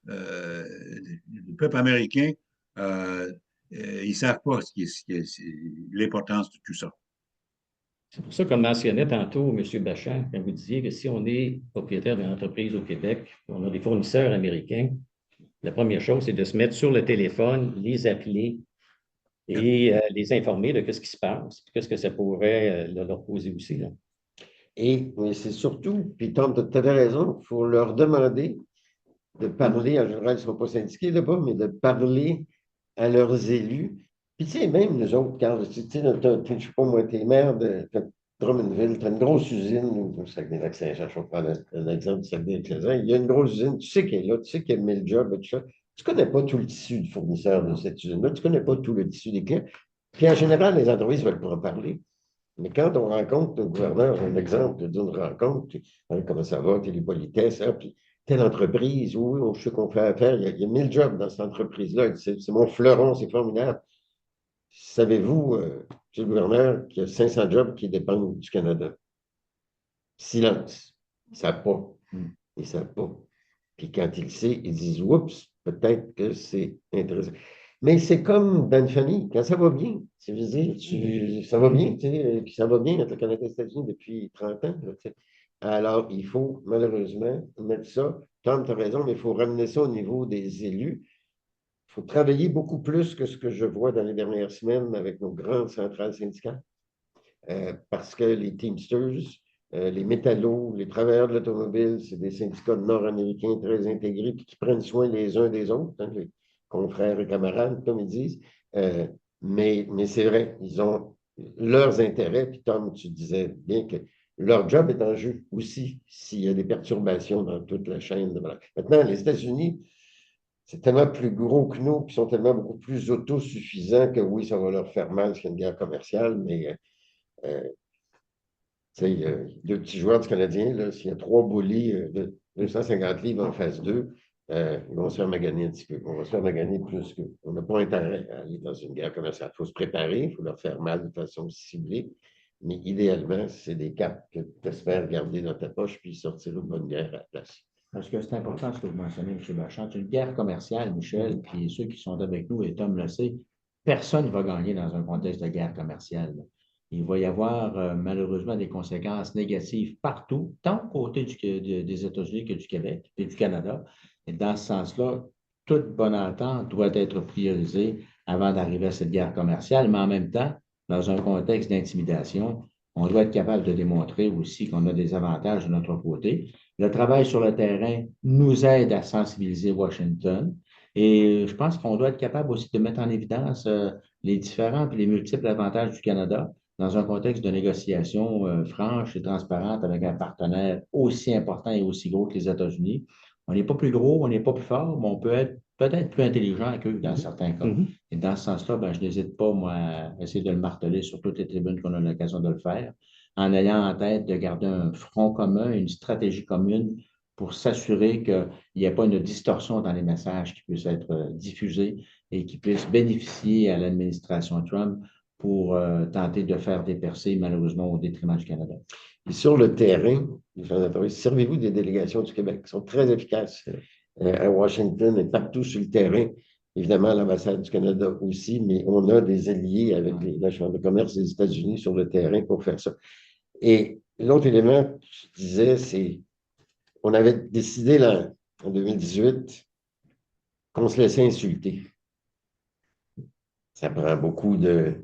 le peuple américain, ils ne savent pas l'importance de tout ça. C'est pour ça qu'on mentionnait tantôt, M. Bachand, quand vous disiez que si on est propriétaire d'une entreprise au Québec, on a des fournisseurs américains, la première chose, c'est de se mettre sur le téléphone, les appeler et les informer de ce qui se passe, qu'est-ce que ça pourrait leur poser aussi. Là. Et c'est surtout, puis Tom, tu avais raison, il faut leur demander de parler, en général, ils ne sont pas syndiqués là-bas, mais de parler à leurs élus. Puis, tu sais, même nous autres, Carl, tu sais, je ne sais pas moi, t'es maire de Drummondville, tu as une grosse usine au Saguenay-Lac-Saint-Jean, je vais prendre un exemple du Saguenay-Lac-Saint-Jean, il y a une grosse usine, tu sais qu'elle est là, tu sais qu'elle met le job et tout ça. Tu ne connais pas tout le tissu du fournisseur de cette usine-là, tu ne connais pas tout le tissu des clients. Puis, en général, les entreprises veulent pas en parler. Mais quand on rencontre le gouverneur, un exemple d'une rencontre, hein, comment ça va, télépolitesse, hein, puis telle entreprise, oui, je sais qu'on fait affaire, il y a 1000 jobs dans cette entreprise-là, c'est mon fleuron, c'est formidable. Savez-vous, monsieur le gouverneur, qu'il y a 500 jobs qui dépendent du Canada? Silence. Ils ne savent pas. Ils ne savent pas. Puis quand ils le savent, ils disent, oups, peut-être que c'est intéressant. Mais c'est comme dans une famille, quand ça va bien, ça veut dire, ça va bien, tu sais, puis ça va bien entre le Canada et les États-Unis depuis 30 ans. Là, tu sais. Alors, il faut malheureusement mettre ça, Tom, tu as raison, mais il faut ramener ça au niveau des élus. Il faut travailler beaucoup plus que ce que je vois dans les dernières semaines avec nos grandes centrales syndicales. Parce que les Teamsters, les métallos, les travailleurs de l'automobile, c'est des syndicats nord-américains très intégrés puis qui prennent soin les uns des autres, hein, les confrères et camarades, comme ils disent. Mais c'est vrai, ils ont leurs intérêts. Puis Tom, tu disais bien que leur job est en jeu aussi s'il y a des perturbations dans toute la chaîne de valeur. Maintenant, les États-Unis, c'est tellement plus gros que nous, puis ils sont tellement beaucoup plus autosuffisants que oui, ça va leur faire mal s'il y a une guerre commerciale, mais il y a deux petits joueurs du Canadien, s'il y a 3 bullies de 250 livres en phase 2, ils vont se faire maganer un petit peu. On va se faire maganer plus que. On n'a pas intérêt à aller dans une guerre commerciale. Il faut se préparer, il faut leur faire mal de façon ciblée. Mais idéalement, c'est des cartes que tu espères garder dans ta poche puis sortir une bonne guerre à la place. Parce que c'est important ce que vous mentionnez, M. Bachand. C'est une guerre commerciale, Michel, puis ceux qui sont avec nous, et Tom le sait, personne ne va gagner dans un contexte de guerre commerciale. Il va y avoir malheureusement des conséquences négatives partout, tant côté des États-Unis que du Québec et du Canada. Et dans ce sens-là, toute bonne entente doit être priorisée avant d'arriver à cette guerre commerciale, mais en même temps, dans un contexte d'intimidation, on doit être capable de démontrer aussi qu'on a des avantages de notre côté. Le travail sur le terrain nous aide à sensibiliser Washington et je pense qu'on doit être capable aussi de mettre en évidence les différents et les multiples avantages du Canada dans un contexte de négociation franche et transparente avec un partenaire aussi important et aussi gros que les États-Unis. On n'est pas plus gros, on n'est pas plus fort, mais on peut être peut-être plus intelligent qu'eux dans certains cas. Et dans ce sens-là, je n'hésite pas, moi, à essayer de le marteler sur toutes les tribunes qu'on a l'occasion de le faire, en ayant en tête de garder un front commun, une stratégie commune pour s'assurer qu'il n'y ait pas une distorsion dans les messages qui puissent être diffusés et qui puissent bénéficier à l'administration Trump pour tenter de faire des percées, malheureusement, au détriment du Canada. Et sur le terrain, servez-vous des délégations du Québec qui sont très efficaces à Washington et partout sur le terrain. Évidemment, l'ambassade du Canada aussi, mais on a des alliés avec la Chambre de commerce des États-Unis sur le terrain pour faire ça. Et l'autre élément que je disais, c'est on avait décidé là, en 2018 qu'on se laissait insulter. Ça prend beaucoup de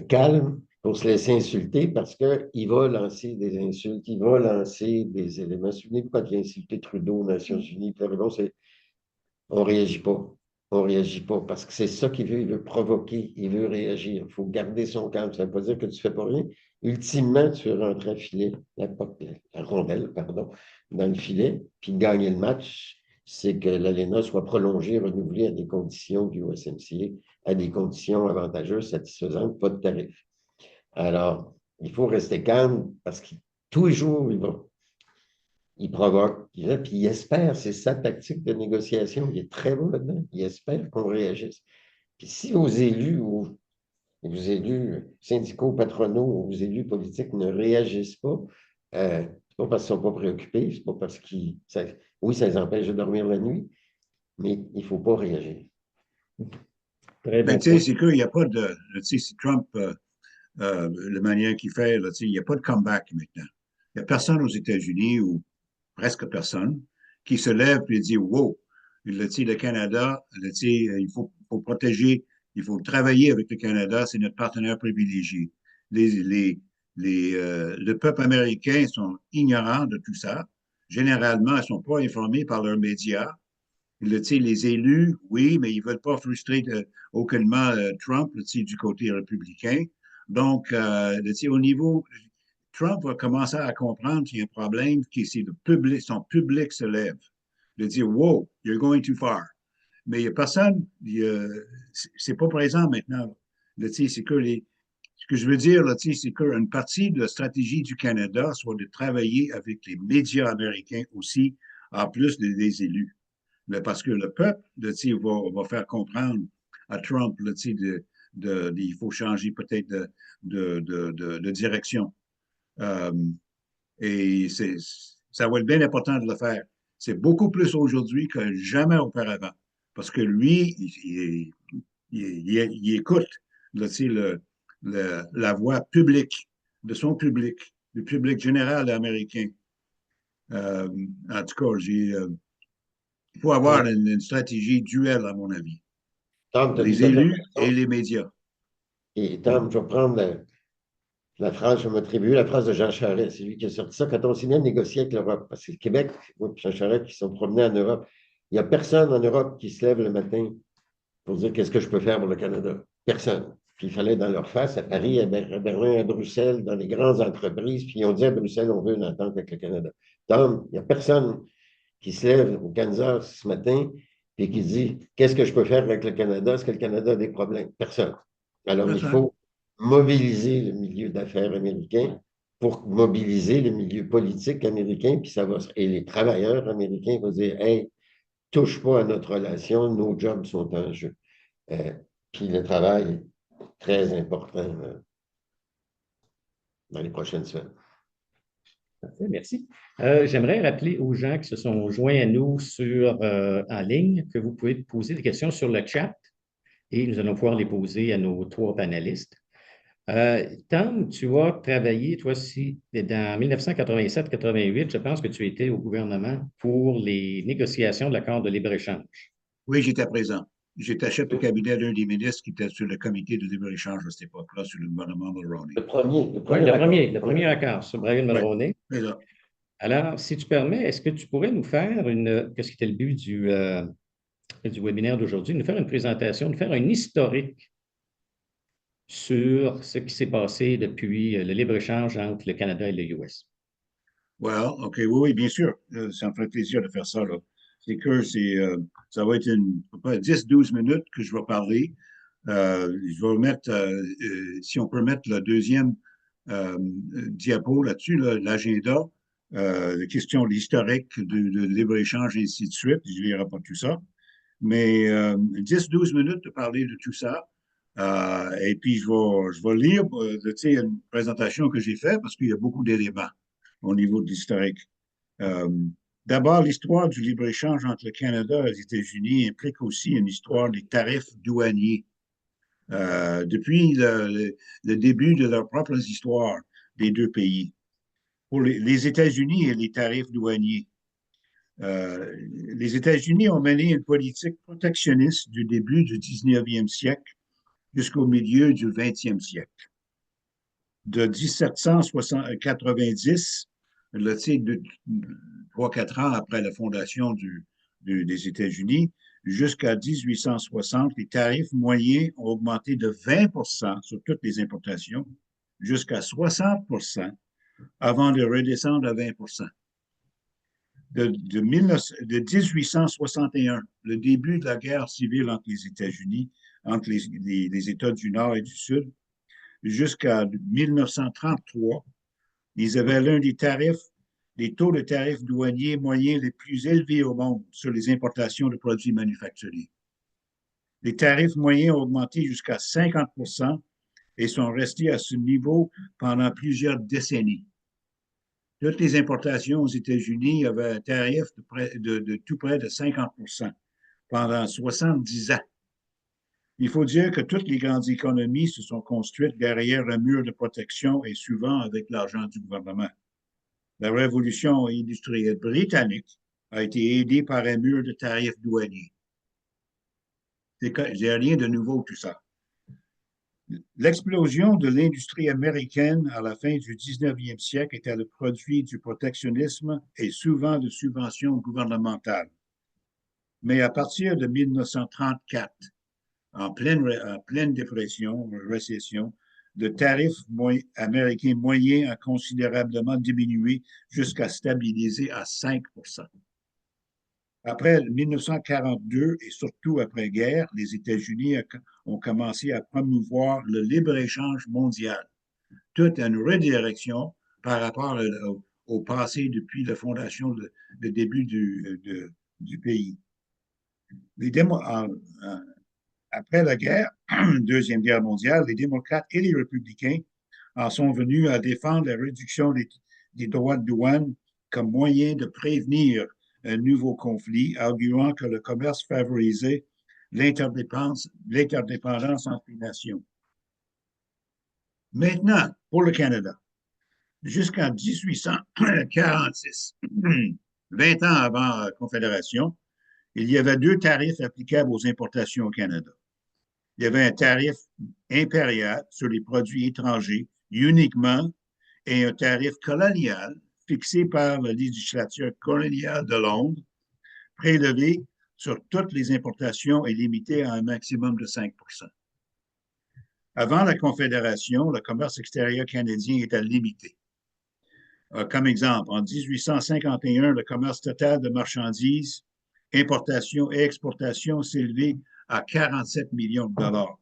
calme pour se laisser insulter parce qu'il va lancer des insultes, il va lancer des éléments. Souvenez-vous quand il a insulté Trudeau aux Nations Unies, on ne réagit pas. On ne réagit pas parce que c'est ça qu'il veut. Il veut provoquer, il veut réagir. Il faut garder son calme. Ça ne veut pas dire que tu ne fais pas rien. Ultimement, tu veux rentrer à filet, la rondelle, pardon, dans le filet, puis gagner le match, c'est que l'ALENA soit prolongée, renouvelée à des conditions du USMCA, à des conditions avantageuses, satisfaisantes, pas de tarif. Alors, il faut rester calme parce que tous les jours, il va il provoque, puis il espère, c'est sa tactique de négociation, il est très bon là-dedans, il espère qu'on réagisse. Puis si vos élus ou vos élus syndicaux, patronaux ou vos élus politiques ne réagissent pas, c'est pas parce qu'ils ne sont pas préoccupés, c'est pas parce qu'ils. Oui, ça les empêche de dormir la nuit, mais il ne faut pas réagir. Très Mais bon tu sais, point. c'est qu'il n'y a pas de. Tu sais, si Trump, la manière qu'il fait, là, tu sais, il n'y a pas de comeback maintenant. Il n'y a personne aux États-Unis, ou presque personne, qui se lève et dit wow, le Canada, il faut protéger, il faut travailler avec le Canada, c'est notre partenaire privilégié. Le peuple américain sont ignorants de tout ça. Généralement, ils ne sont pas informés par leurs médias. Les élus, oui, mais ils ne veulent pas frustrer aucunement Trump du côté républicain. Donc, au niveau, Trump va commencer à comprendre qu'il y a un problème, que c'est le public, son public se lève. De dire, wow, you're going too far. Mais il n'y a personne, c'est pas présent maintenant. C'est que ce que je veux dire, c'est qu'une partie de la stratégie du Canada soit de travailler avec les médias américains aussi, en plus des élus. Mais parce que le peuple va faire comprendre à Trump il faut changer peut-être de direction. Euh, et ça va être bien important de le faire. C'est beaucoup plus aujourd'hui que jamais auparavant. Parce que lui, il écoute la voix publique de son public, du public général américain. En tout cas, il faut avoir une stratégie duelle, à mon avis. Tom, tu as Les tout à fait élus et raison. les médias. Et Tom, je vais prendre la phrase, je m'attribue la phrase de Jean Charest. C'est lui qui a sorti ça quand on s'est mis à négocier avec l'Europe. Parce que le Québec, moi, Jean Charest, qui sont promenés en Europe, il n'y a personne en Europe qui se lève le matin pour dire qu'est-ce que je peux faire pour le Canada. Personne. Puis il fallait dans leur face, à Paris, à Berlin, à Bruxelles, dans les grandes entreprises, puis ils ont dit à Bruxelles, on veut une entente avec le Canada. Tom, il n'y a personne qui se lève au Kansas ce matin et qui dit qu'est-ce que je peux faire avec le Canada? Est-ce que le Canada a des problèmes? Personne. Alors, il faut mobiliser le milieu d'affaires américain pour mobiliser le milieu politique américain, puis ça va, et les travailleurs américains vont dire hey, touche pas à notre relation, nos jobs sont en jeu. Puis le travail est très important dans les prochaines semaines. Parfait, merci. J'aimerais rappeler aux gens qui se sont joints à nous en ligne que vous pouvez poser des questions sur le chat et nous allons pouvoir les poser à nos trois panélistes. Tom, tu as travaillé, toi aussi, dans 1987-88, je pense que tu étais au gouvernement pour les négociations de l'accord de libre-échange. Oui, j'étais présent. J'étais chef de cabinet d'un des ministres qui était sur le comité de libre-échange à cette époque-là, sur le gouvernement Mulroney. Le premier accord sur Brian Mulroney. Oui, alors, si tu permets, est-ce que tu pourrais nous faire qu'est-ce qui était le but du webinaire d'aujourd'hui, nous faire une présentation, nous faire un historique sur ce qui s'est passé depuis le libre-échange entre le Canada et le US? Well, OK, oui, bien sûr. Ça me ferait plaisir de faire ça, là. C'est que ça va être 10-12 minutes que je vais parler. Je vais mettre, si on peut mettre le deuxième diapo là-dessus, l'agenda, les questions, l'historique de libre-échange et ainsi de suite. Je ne lirai pas tout ça. Mais 10-12 minutes de parler de tout ça. Et puis, je vais lire une présentation que j'ai faite parce qu'il y a beaucoup d'éléments au niveau de l'historique. D'abord, l'histoire du libre-échange entre le Canada et les États-Unis implique aussi une histoire des tarifs douaniers. Depuis le début de leurs propres histoires des deux pays. Pour les États-Unis et les tarifs douaniers, les États-Unis ont mené une politique protectionniste du début du 19e siècle jusqu'au milieu du 20e siècle. De 1790, 3-4 ans après la fondation des États-Unis, jusqu'à 1860, les tarifs moyens ont augmenté de 20% sur toutes les importations, jusqu'à 60% avant de redescendre à 20%. De 1861, le début de la guerre civile entre les États-Unis, entre les États du Nord et du Sud, jusqu'à 1933, ils avaient l'un des tarifs les taux de tarifs douaniers moyens les plus élevés au monde sur les importations de produits manufacturiers. Les tarifs moyens ont augmenté jusqu'à 50% et sont restés à ce niveau pendant plusieurs décennies. Toutes les importations aux États-Unis avaient un tarif de tout près de 50% pendant 70 ans. Il faut dire que toutes les grandes économies se sont construites derrière un mur de protection et souvent avec l'argent du gouvernement. La révolution industrielle britannique a été aidée par un mur de tarifs douaniers. C'est rien de nouveau tout ça. L'explosion de l'industrie américaine à la fin du 19e siècle était le produit du protectionnisme et souvent de subventions gouvernementales. Mais à partir de 1934, en pleine dépression, récession, le tarif américain moyen a considérablement diminué jusqu'à stabiliser à 5%. Après 1942 et surtout après-guerre, les États-Unis ont commencé à promouvoir le libre-échange mondial. Toute une redirection par rapport au passé depuis la fondation, le début du pays. Après la guerre, Deuxième Guerre mondiale, les démocrates et les républicains en sont venus à défendre la réduction des droits de douane comme moyen de prévenir un nouveau conflit, arguant que le commerce favorisait l'interdépendance entre les nations. Maintenant, pour le Canada, jusqu'en 1846, 20 ans avant la Confédération, il y avait 2 tarifs applicables aux importations au Canada. Il y avait un tarif impérial sur les produits étrangers uniquement et un tarif colonial fixé par la législature coloniale de Londres, prélevé sur toutes les importations et limité à un maximum de 5%. Avant la Confédération, le commerce extérieur canadien était limité. Comme exemple, en 1851, le commerce total de marchandises, importation et exportation s'élevait à 47 millions de dollars,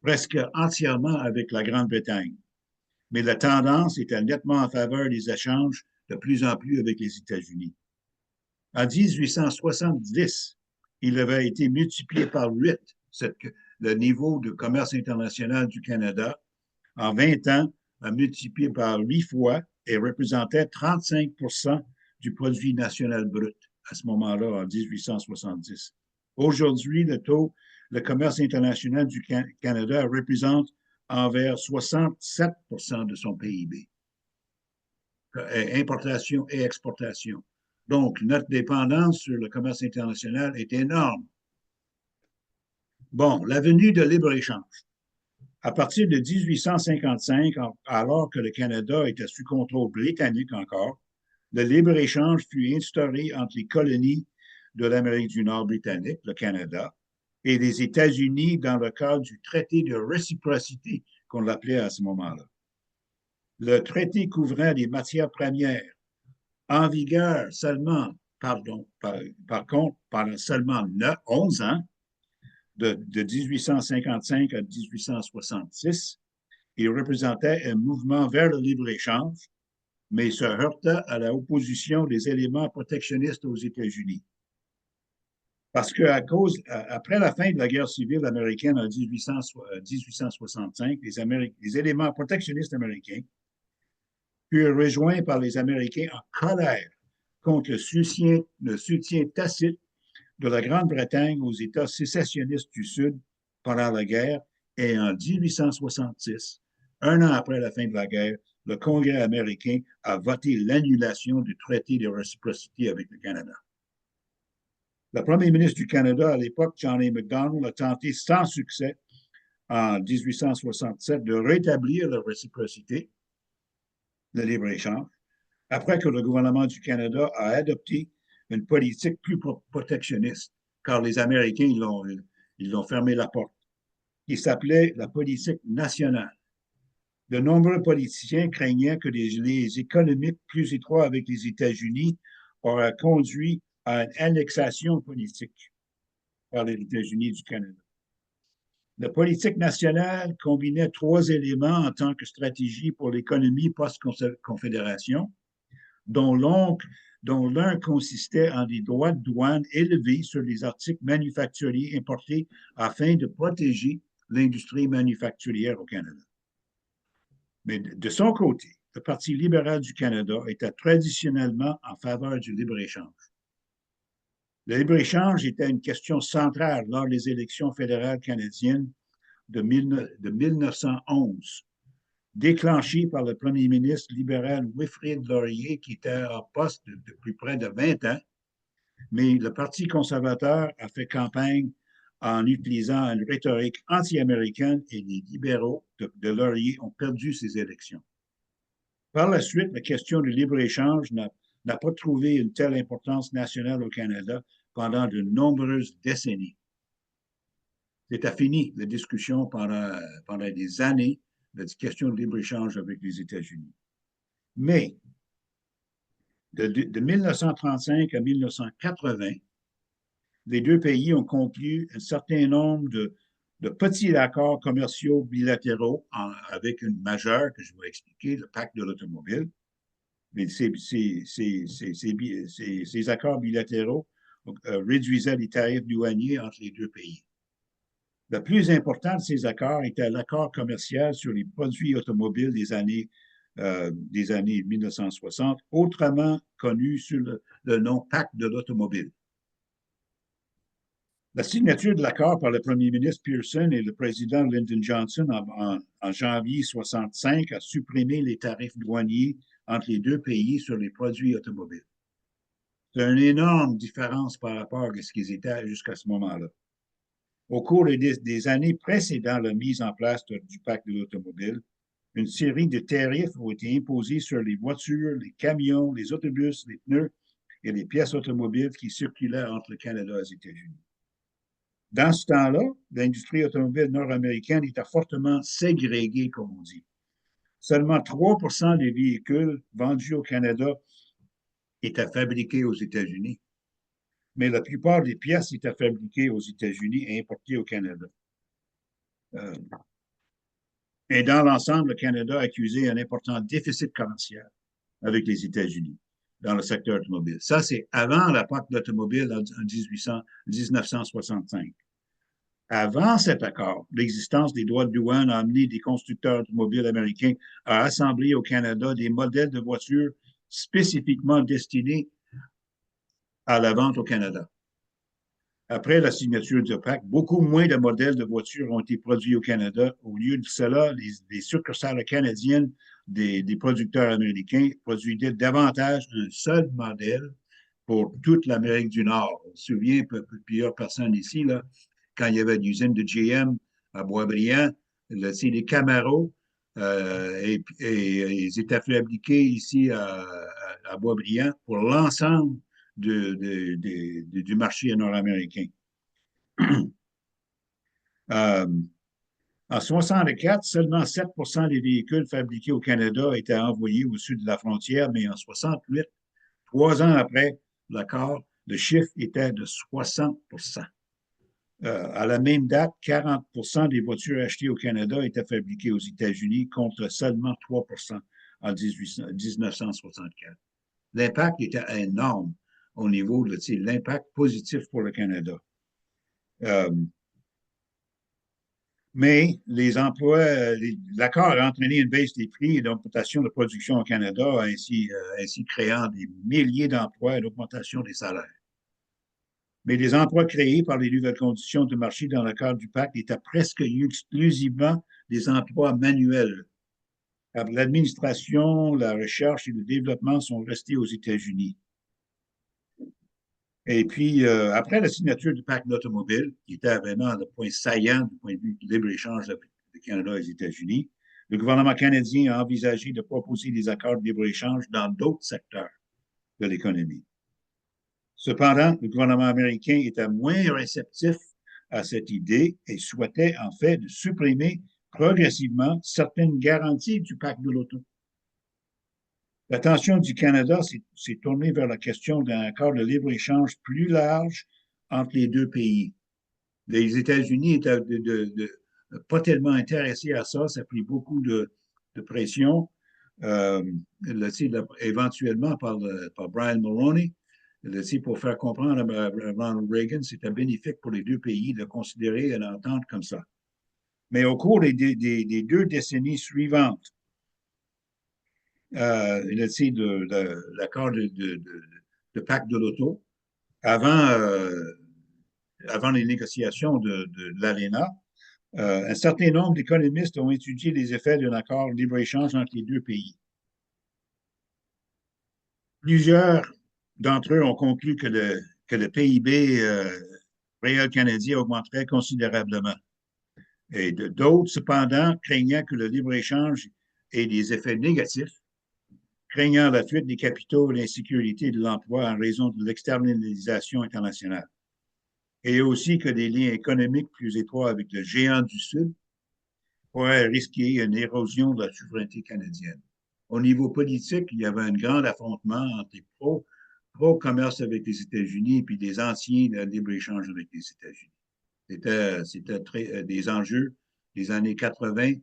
presque entièrement avec la Grande-Bretagne. Mais la tendance était nettement en faveur des échanges de plus en plus avec les États-Unis. En 1870, il avait été multiplié par 8, le niveau de commerce international du Canada. En 20 ans, a multiplié par 8 fois et représentait 35% du produit national brut à ce moment-là, en 1870. Aujourd'hui, le commerce international du Canada représente envers 67% de son PIB. Importation et exportation. Donc, notre dépendance sur le commerce international est énorme. Bon, la venue de libre-échange. À partir de 1855, alors que le Canada était sous contrôle britannique encore, le libre-échange fut instauré entre les colonies de l'Amérique du Nord britannique, le Canada, et les États-Unis dans le cadre du traité de réciprocité qu'on l'appelait à ce moment-là. Le traité couvrait les matières premières en vigueur seulement, par contre, pendant seulement 11 ans, de 1855 à 1866, il représentait un mouvement vers le libre-échange, mais se heurta à la opposition des éléments protectionnistes aux États-Unis. Parce que après la fin de la guerre civile américaine en 1865, les éléments protectionnistes américains furent rejoints par les Américains en colère contre le soutien tacite de la Grande-Bretagne aux États sécessionnistes du Sud pendant la guerre, et en 1866, un an après la fin de la guerre, le Congrès américain a voté l'annulation du traité de réciprocité avec le Canada. Le premier ministre du Canada à l'époque, John A. Macdonald, a tenté sans succès en 1867 de rétablir la réciprocité, le libre-échange, après que le gouvernement du Canada a adopté une politique plus protectionniste, car les Américains, ils l'ont fermé la porte, qui s'appelait la politique nationale. De nombreux politiciens craignaient que les économies plus étroites avec les États-Unis auraient conduit à une annexation politique par les États-Unis du Canada. La politique nationale combinait 3 éléments en tant que stratégie pour l'économie post-confédération. dont l'un consistait en des droits de douane élevés sur les articles manufacturiers importés afin de protéger l'industrie manufacturière au Canada. Mais de son côté, le Parti libéral du Canada était traditionnellement en faveur du libre-échange. Le libre-échange était une question centrale lors des élections fédérales canadiennes de 1911, déclenchée par le premier ministre libéral Wilfrid Laurier, qui était en poste depuis près de 20 ans, mais le Parti conservateur a fait campagne en utilisant une rhétorique anti-américaine et les libéraux de Laurier ont perdu ces élections. Par la suite, la question du libre-échange n'a pas trouvé une telle importance nationale au Canada pendant de nombreuses décennies. C'était fini, la discussion pendant des années, la question de libre-échange avec les États-Unis. Mais, de 1935 à 1980, les deux pays ont conclu un certain nombre de petits accords commerciaux bilatéraux avec une majeure que je vais expliquer, le pacte de l'automobile. Mais ces accords bilatéraux réduisaient les tarifs douaniers entre les deux pays. Le plus important de ces accords était l'accord commercial sur les produits automobiles des années 1960, autrement connu sous le nom Pacte de l'automobile. La signature de l'accord par le premier ministre Pearson et le président Lyndon Johnson en janvier 1965 a supprimé les tarifs douaniers entre les deux pays sur les produits automobiles. C'est une énorme différence par rapport à ce qu'ils étaient jusqu'à ce moment-là. Au cours des années précédant la mise en place du pacte de l'automobile, une série de tarifs ont été imposés sur les voitures, les camions, les autobus, les pneus et les pièces automobiles qui circulaient entre le Canada et les États-Unis. Dans ce temps-là, l'industrie automobile nord-américaine était fortement ségrégée, comme on dit. Seulement 3% des véhicules vendus au Canada étaient fabriqués aux États-Unis, mais la plupart des pièces étaient fabriquées aux États-Unis et importées au Canada. Et dans l'ensemble, le Canada a accusé un important déficit commercial avec les États-Unis dans le secteur automobile. Ça, c'est avant la pacte de l'automobile en 1965. Avant cet accord, l'existence des droits de douane a amené des constructeurs automobiles américains à assembler au Canada des modèles de voitures spécifiquement destinés à la vente au Canada. Après la signature du pacte, beaucoup moins de modèles de voitures ont été produits au Canada. Au lieu de cela, les succursales canadiennes des producteurs américains produisaient davantage un seul modèle pour toute l'Amérique du Nord. On se souvient, plusieurs personnes ici, là, quand il y avait l'usine de GM à Boisbriand, c'est les Camaro, et ils étaient fabriqués ici à Boisbriand pour l'ensemble du marché nord-américain. En 1964, seulement 7% des véhicules fabriqués au Canada étaient envoyés au sud de la frontière, mais en 1968, 3 ans après l'accord, le chiffre était de 60%. À la même date, 40% des voitures achetées au Canada étaient fabriquées aux États-Unis contre seulement 3% en 1964. L'impact était énorme au niveau de l'impact positif pour le Canada. Mais les emplois, l'accord a entraîné une baisse des prix et d'augmentation de production au Canada, ainsi créant des milliers d'emplois et l'augmentation des salaires. Mais les emplois créés par les nouvelles conditions de marché dans le cadre du pacte étaient presque exclusivement des emplois manuels. L'administration, la recherche et le développement sont restés aux États-Unis. Et puis, après la signature du pacte d'automobile, qui était vraiment le point saillant du point de vue du libre-échange avec le Canada et les États-Unis, le gouvernement canadien a envisagé de proposer des accords de libre-échange dans d'autres secteurs de l'économie. Cependant, le gouvernement américain était moins réceptif à cette idée et souhaitait en fait de supprimer progressivement certaines garanties du pacte de l'auto. L'attention du Canada s'est tournée vers la question d'un accord de libre-échange plus large entre les deux pays. Les États-Unis étaient pas tellement intéressés à ça, ça a pris beaucoup de pression. éventuellement par Brian Mulroney, pour faire comprendre à Ronald Reagan, c'était bénéfique pour les deux pays de considérer une entente comme ça. Mais au cours des 2 décennies suivantes, de l'accord de pacte de l'auto, avant les négociations de l'ALENA, un certain nombre d'économistes ont étudié les effets d'un accord de libre-échange entre les deux pays. Plusieurs d'entre eux ont conclu que le PIB réel canadien augmenterait considérablement. Et d'autres, cependant, craignaient que le libre-échange ait des effets négatifs, craignant la fuite des capitaux, l'insécurité de l'emploi en raison de l'externalisation internationale. Et aussi que des liens économiques plus étroits avec le géant du Sud pourraient risquer une érosion de la souveraineté canadienne. Au niveau politique, il y avait un grand affrontement entre les pro-commerce avec les États-Unis et des anciens de libre-échange avec les États-Unis. C'était des enjeux des années 80.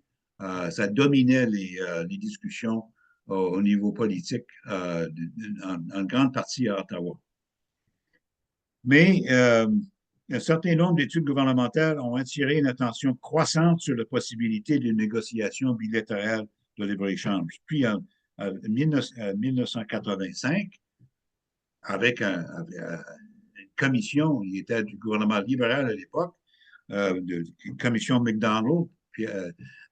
Ça dominait les discussions au niveau politique en grande partie à Ottawa. Mais un certain nombre d'études gouvernementales ont attiré une attention croissante sur la possibilité d'une négociation bilatérale de libre-échange. Puis, en 1985, avec une commission, il était du gouvernement libéral à l'époque, une commission McDonald, puis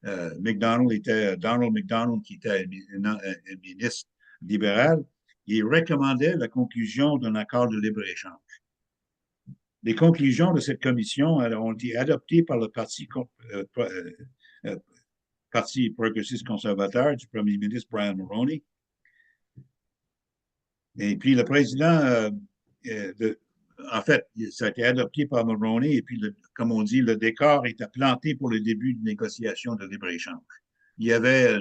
Donald McDonald, qui était un ministre libéral, il recommandait la conclusion d'un accord de libre-échange. Les conclusions de cette commission ont été adoptées par le Parti progressiste conservateur du premier ministre Brian Mulroney. Et puis le président, en fait, ça a été adopté par Mulroney et puis, comme on dit, le décor était planté pour le début de négociations de libre-échange. Il y avait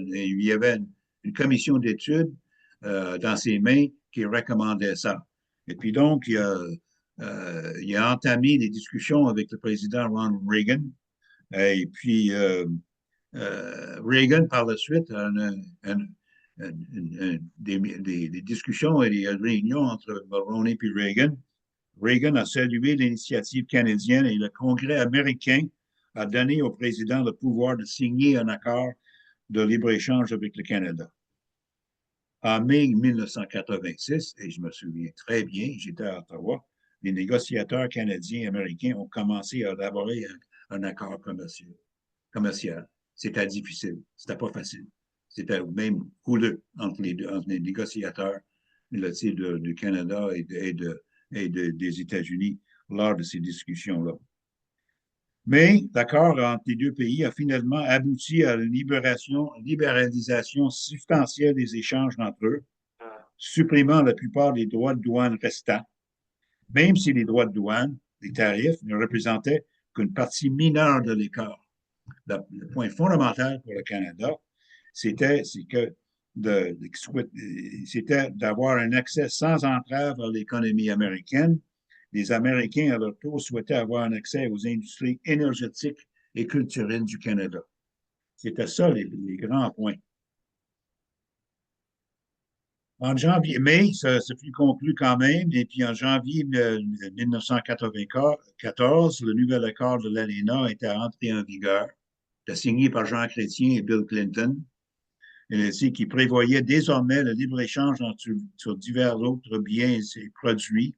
une commission d'études dans ses mains qui recommandait ça. Et puis donc, il a entamé des discussions avec le président Ronald Reagan. Et puis, Reagan, par la suite, des discussions et des réunions entre Mulroney et Reagan. Reagan a salué l'initiative canadienne et le Congrès américain a donné au président le pouvoir de signer un accord de libre-échange avec le Canada. En mai 1986, et je me souviens très bien, j'étais à Ottawa, les négociateurs canadiens et américains ont commencé à élaborer un accord commercial. C'était difficile, c'était pas facile. C'était même houleux entre les négociateurs du Canada et des États-Unis lors de ces discussions-là. Mais l'accord entre les deux pays a finalement abouti à une libéralisation substantielle des échanges entre eux, supprimant la plupart des droits de douane restants, même si les droits de douane, les tarifs, ne représentaient qu'une partie mineure de l'écart. Le point fondamental pour le Canada, c'était d'avoir un accès sans entrave à l'économie américaine. Les Américains, à leur tour, souhaitaient avoir un accès aux industries énergétiques et culturelles du Canada. C'était ça les grands points. En janvier, mais ça fut conclu quand même, et puis en janvier 1994, le nouvel accord de l'ALENA était entré en vigueur. C'était signé par Jean Chrétien et Bill Clinton, qui prévoyait désormais le libre-échange sur divers autres biens et produits,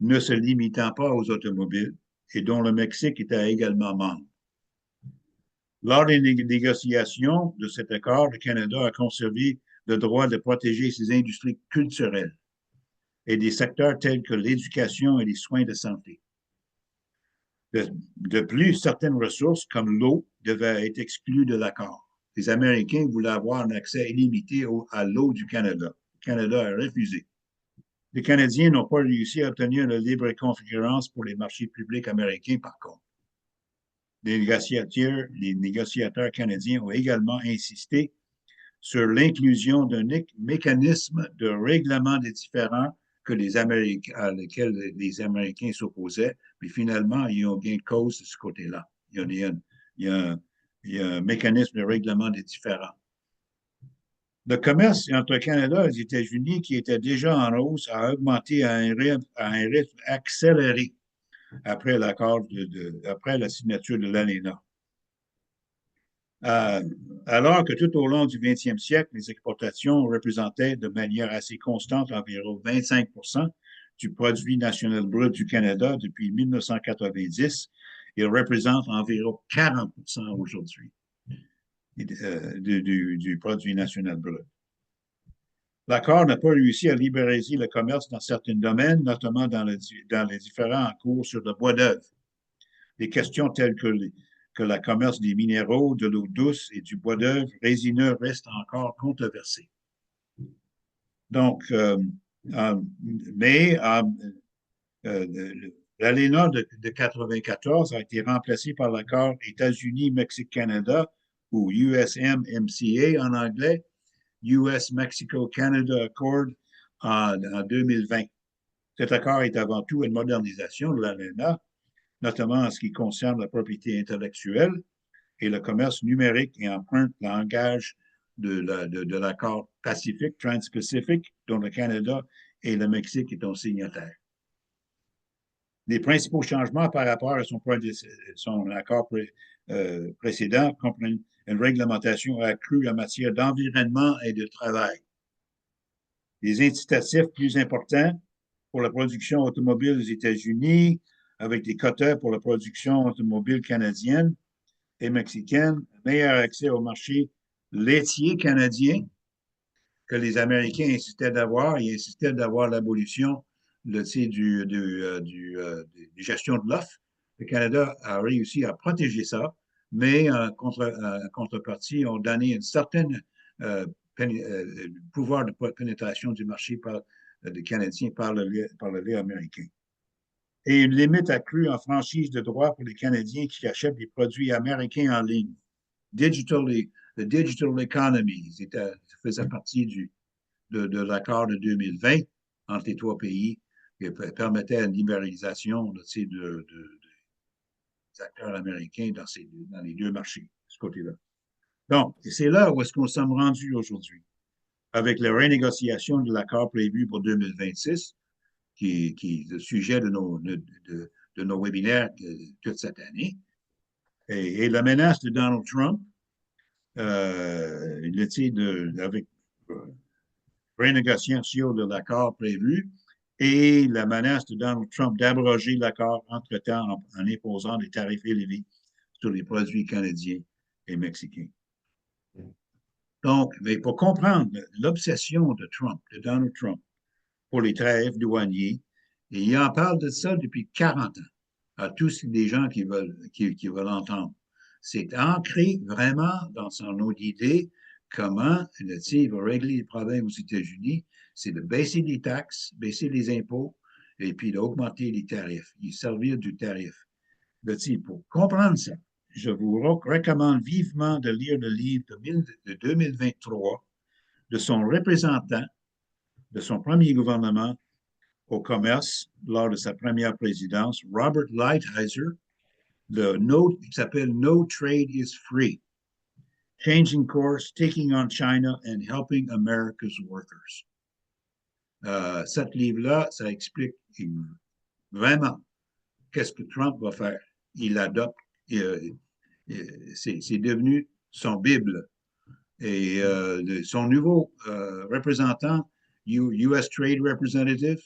ne se limitant pas aux automobiles, et dont le Mexique était également membre. Lors des négociations de cet accord, le Canada a conservé le droit de protéger ses industries culturelles et des secteurs tels que l'éducation et les soins de santé. De plus, certaines ressources, comme l'eau, devaient être exclues de l'accord. Les Américains voulaient avoir un accès illimité à l'eau du Canada. Le Canada a refusé. Les Canadiens n'ont pas réussi à obtenir la libre concurrence pour les marchés publics américains, par contre. Les négociateurs canadiens ont également insisté sur l'inclusion d'un mécanisme de règlement des différends à lequel les Américains s'opposaient, puis finalement, ils ont gain de cause de ce côté-là. Il y a un mécanisme de règlement des différends. Le commerce entre le Canada et les États-Unis, qui était déjà en hausse, a augmenté à un rythme accéléré après après la signature de l'ALENA. Alors que tout au long du 20e siècle, les exportations représentaient de manière assez constante environ 25 du produit national brut du Canada depuis 1990, ils représentent environ 40 aujourd'hui du produit national brut. L'accord n'a pas réussi à libéraliser le commerce dans certains domaines, notamment dans les différents cours sur le bois d'œuvre. Des questions telles que le commerce des minéraux, de l'eau douce et du bois d'œuvre résineux restent encore controversées. Donc, l'ALENA de 1994 a été remplacé par l'accord États-Unis-Mexique-Canada, ou USMCA en anglais, US-Mexico-Canada Accord en 2020. Cet accord est avant tout une modernisation de l'ALENA, notamment en ce qui concerne la propriété intellectuelle et le commerce numérique et emprunte le langage de l'accord Pacifique, Trans-Pacific, dont le Canada et le Mexique sont signataires. Les principaux changements par rapport à son accord précédent comprennent une réglementation accrue en matière d'environnement et de travail. Des incitatifs plus importants pour la production automobile aux États-Unis, avec des quotas pour la production automobile canadienne et mexicaine, meilleur accès au marché laitier canadien que les Américains insistaient d'avoir. Ils insistaient d'avoir l'abolition des gestions de l'offre. Le Canada a réussi à protéger ça, mais en contrepartie, ont donné un certain pouvoir de pénétration du marché des Canadiens par le lait américain. Et une limite accrue en franchise de droit pour les Canadiens qui achètent des produits américains en ligne. Le digital economy, ça faisait partie de l'accord de 2020 entre les trois pays qui permettait une libéralisation des acteurs américains dans les deux marchés, de ce côté-là. Donc, c'est là où est-ce qu'on sommes rendus aujourd'hui, avec la renégociation de l'accord prévu pour 2026, qui est le sujet de nos webinaires toute cette année, et la menace de Donald Trump, avec renégociation de l'accord prévu, et la menace de Donald Trump d'abroger l'accord entre-temps en imposant des tarifs élevés sur les produits canadiens et mexicains. Donc, mais pour comprendre l'obsession de Donald Trump, pour les tarifs douaniers, et il en parle de ça depuis 40 ans, à tous les gens qui veulent entendre. C'est ancré vraiment dans son idée comment il va régler les problèmes aux États-Unis, c'est de baisser les taxes, baisser les impôts, et puis d'augmenter les tarifs, y servir du tarif. Pour comprendre ça, je vous recommande vivement de lire le livre de 2023 de son représentant, de son premier gouvernement au commerce lors de sa première présidence, Robert Lighthizer, qui s'appelle No Trade is Free, Changing Course, Taking on China and Helping America's Workers. Cet livre-là, ça explique vraiment qu'est-ce que Trump va faire. Il adopte, c'est devenu son Bible. Et son nouveau représentant, US Trade Representative,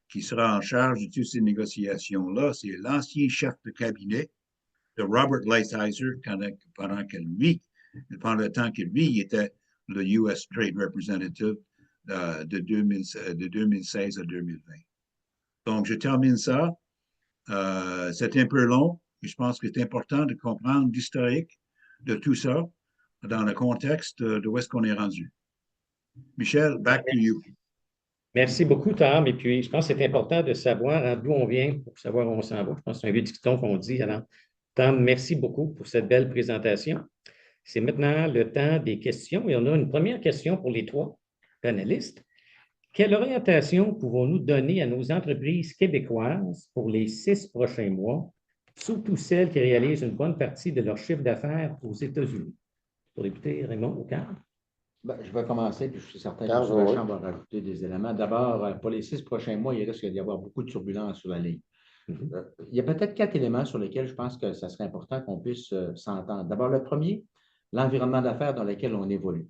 qui sera en charge de toutes ces négociations-là, c'est l'ancien chef de cabinet de Robert Lighthizer pendant le temps que lui, il était le US Trade Representative de 2016 à 2020. Donc, je termine ça. C'est un peu long, mais je pense que c'est important de comprendre l'historique de tout ça dans le contexte de où est-ce qu'on est rendu. Michel, back to you. Merci beaucoup, Tom. Et puis, je pense que c'est important de savoir d'où on vient pour savoir où on s'en va. Je pense que c'est un vieux dicton qu'on dit. Alors, Tom, merci beaucoup pour cette belle présentation. C'est maintenant le temps des questions. Et on a une première question pour les trois panélistes. Quelle orientation pouvons-nous donner à nos entreprises québécoises pour les 6 prochains mois, surtout celles qui réalisent une bonne partie de leur chiffre d'affaires aux États-Unis? Pour débuter, Raymond Aucard. Ben, je vais commencer, puis je suis certain que Carl, M. oui. Bachand va rajouter des éléments. D'abord, pour les 6 prochains mois, il risque d'y avoir beaucoup de turbulences sur la ligne. Il y a peut-être 4 éléments sur lesquels je pense que ça serait important qu'on puisse s'entendre. D'abord, le premier, l'environnement d'affaires dans lequel on évolue.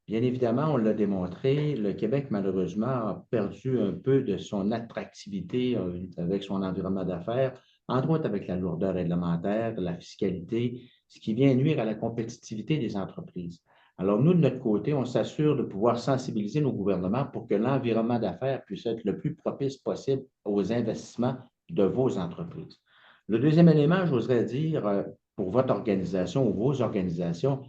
Bien évidemment, on l'a démontré, le Québec, malheureusement, a perdu un peu de son attractivité avec son environnement d'affaires, entre autres avec la lourdeur réglementaire, la fiscalité, ce qui vient nuire à la compétitivité des entreprises. Alors, nous, de notre côté, on s'assure de pouvoir sensibiliser nos gouvernements pour que l'environnement d'affaires puisse être le plus propice possible aux investissements de vos entreprises. Le deuxième élément, j'oserais dire, pour votre organisation ou vos organisations,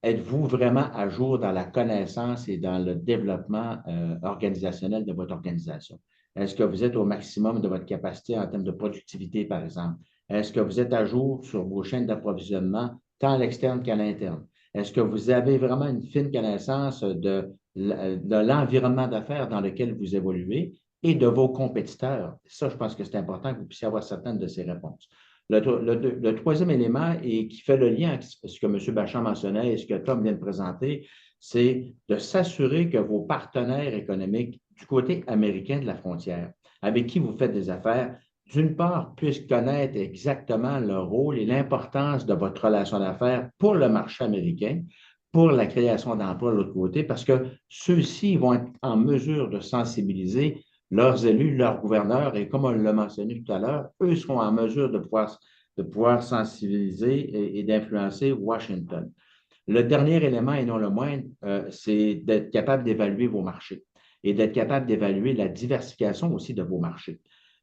êtes-vous vraiment à jour dans la connaissance et dans le développement organisationnel de votre organisation? Est-ce que vous êtes au maximum de votre capacité en termes de productivité, par exemple? Est-ce que vous êtes à jour sur vos chaînes d'approvisionnement, tant à l'externe qu'à l'interne? Est-ce que vous avez vraiment une fine connaissance de l'environnement d'affaires dans lequel vous évoluez et de vos compétiteurs? Ça, je pense que c'est important que vous puissiez avoir certaines de ces réponses. Le troisième élément, et qui fait le lien avec ce que M. Bachand mentionnait et ce que Tom vient de présenter, c'est de s'assurer que vos partenaires économiques du côté américain de la frontière, avec qui vous faites des affaires, d'une part, puissent connaître exactement le rôle et l'importance de votre relation d'affaires pour le marché américain, pour la création d'emplois de l'autre côté, parce que ceux-ci vont être en mesure de sensibiliser leurs élus, leurs gouverneurs, et comme on l'a mentionné tout à l'heure, eux seront en mesure de pouvoir sensibiliser et d'influencer Washington. Le dernier élément, et non le moindre, c'est d'être capable d'évaluer vos marchés et d'être capable d'évaluer la diversification aussi de vos marchés.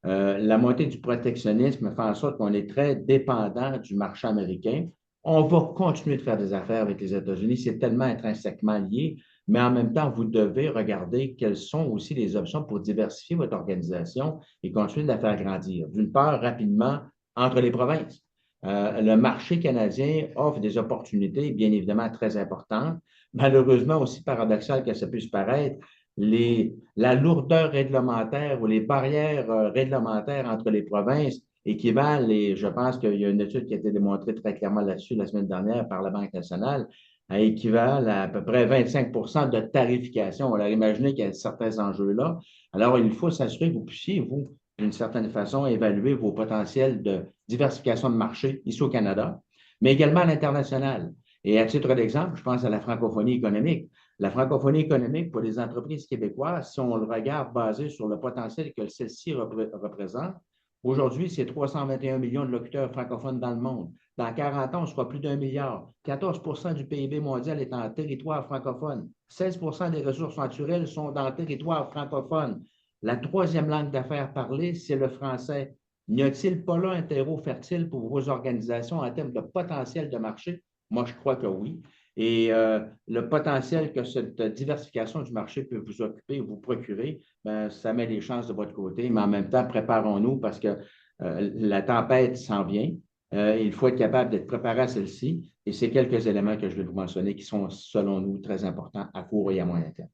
La montée du protectionnisme fait en sorte qu'on est très dépendant du marché américain. On va continuer de faire des affaires avec les États-Unis, c'est tellement intrinsèquement lié, mais en même temps, vous devez regarder quelles sont aussi les options pour diversifier votre organisation et continuer de la faire grandir. D'une part, rapidement, entre les provinces. Le marché canadien offre des opportunités, bien évidemment, très importantes. Malheureusement, aussi paradoxal que ça puisse paraître, la lourdeur réglementaire ou les barrières réglementaires entre les provinces équivalent, et je pense qu'il y a une étude qui a été démontrée très clairement là-dessus la semaine dernière par la Banque nationale, équivalent à peu près 25 de tarification. Alors, imaginez qu'il y a certains enjeux là. Alors, il faut s'assurer que vous puissiez, vous, d'une certaine façon, évaluer vos potentiels de diversification de marché ici au Canada, mais également à l'international. Et à titre d'exemple, je pense à la francophonie économique. La francophonie économique pour les entreprises québécoises, si on le regarde basé sur le potentiel que celle-ci représente, aujourd'hui, c'est 321 millions de locuteurs francophones dans le monde. Dans 40 ans, on sera plus d'1 milliard. 14 du PIB mondial est en territoire francophone. 16 des ressources naturelles sont dans le territoire francophone. La troisième langue d'affaires parlée, c'est le français. N'y a-t-il pas là un terreau fertile pour vos organisations en termes de potentiel de marché? Moi, je crois que oui. Et le potentiel que cette diversification du marché peut vous occuper et vous procurer, ben, ça met les chances de votre côté. Mais en même temps, préparons-nous parce que la tempête s'en vient. Il faut être capable d'être préparé à celle-ci. Et c'est quelques éléments que je vais vous mentionner qui sont, selon nous, très importants à court et à moyen terme.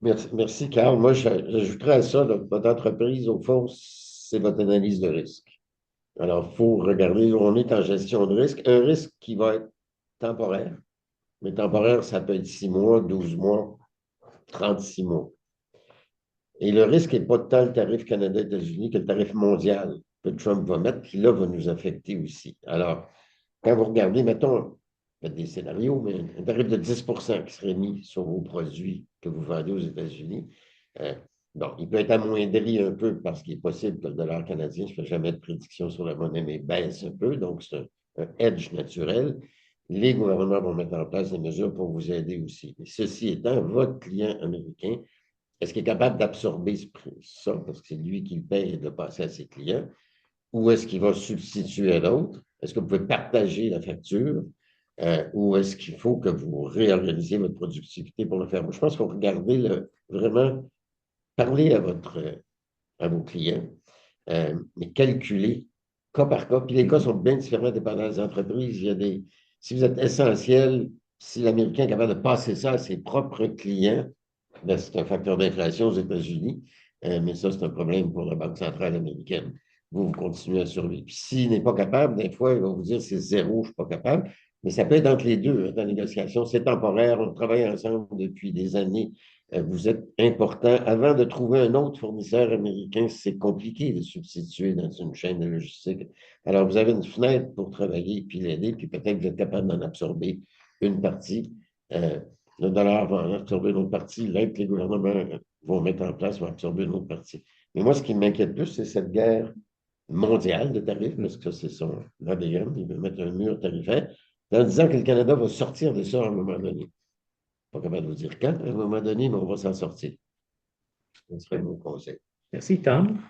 Merci, Carl. Moi, j'ajouterais à ça, votre entreprise, au fond, c'est votre analyse de risque. Alors, il faut regarder où on est en gestion de risque. Un risque qui va être temporaire, mais temporaire, ça peut être 6 mois, 12 mois, 36 mois. Et le risque n'est pas tant le tarif Canada-États-Unis que le tarif mondial que Trump va mettre, qui là va nous affecter aussi. Alors, quand vous regardez, mettons, faites des scénarios, mais un tarif de 10 qui serait mis sur vos produits que vous vendez aux États-Unis, bon, il peut être amoindri un peu parce qu'il est possible que le dollar canadien, je ne fais jamais de prédiction sur la monnaie, mais baisse un peu, donc c'est un hedge naturel. Les gouvernements vont mettre en place des mesures pour vous aider aussi. Mais ceci étant, votre client américain, est-ce qu'il est capable d'absorber ça, parce que c'est lui qui le paye et de le passer à ses clients, ou est-ce qu'il va substituer à d'autres? Est-ce que vous pouvez partager la facture? Ou est-ce qu'il faut que vous réorganisiez votre productivité pour le faire? Moi, je pense qu'il faut regarder vraiment, parler à vos clients, mais calculer cas par cas. Puis les cas sont bien différents dépendant des entreprises. Si vous êtes essentiel, si l'Américain est capable de passer ça à ses propres clients, ben, c'est un facteur d'inflation aux États-Unis, mais ça, c'est un problème pour la Banque centrale américaine. Vous continuez à survivre. Puis s'il n'est pas capable, des fois, il va vous dire c'est zéro, je ne suis pas capable. Mais ça peut être entre les deux, dans la négociation. C'est temporaire, on travaille ensemble depuis des années. Vous êtes important. Avant de trouver un autre fournisseur américain, c'est compliqué de substituer dans une chaîne de logistique. Alors, vous avez une fenêtre pour travailler puis l'aider, puis peut-être que vous êtes capable d'en absorber une partie. Le dollar va en absorber une autre partie. L'aide que les gouvernements vont mettre en place va absorber une autre partie. Mais moi, ce qui m'inquiète plus, c'est cette guerre mondiale de tarifs, parce que c'est son ADN. Il veut mettre un mur tarifaire en disant que le Canada va sortir de ça à un moment donné. Pas capable de vous dire quand, à un moment donné, mais on va s'en sortir. Ce serait mon conseil. Merci, Tom.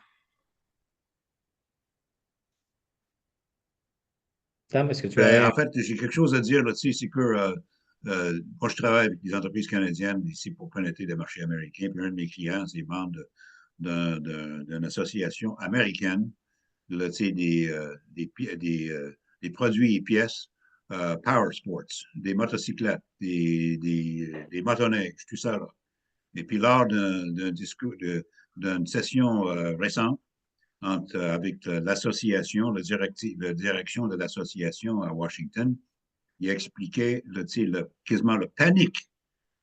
Tom, est-ce que tu Ben, as... en fait, j'ai quelque chose à dire là-dessus, c'est que moi, je travaille avec des entreprises canadiennes ici pour pénétrer le marché américain. Puis un de mes clients, c'est membre d'une association américaine, là, tu sais, des produits et pièces power sports, des motocyclettes, des motoneiges, tout ça. Là. Et puis, lors d'un discours, d'une session récente, avec l'association, la direction de l'association à Washington, il expliquait quasiment le panique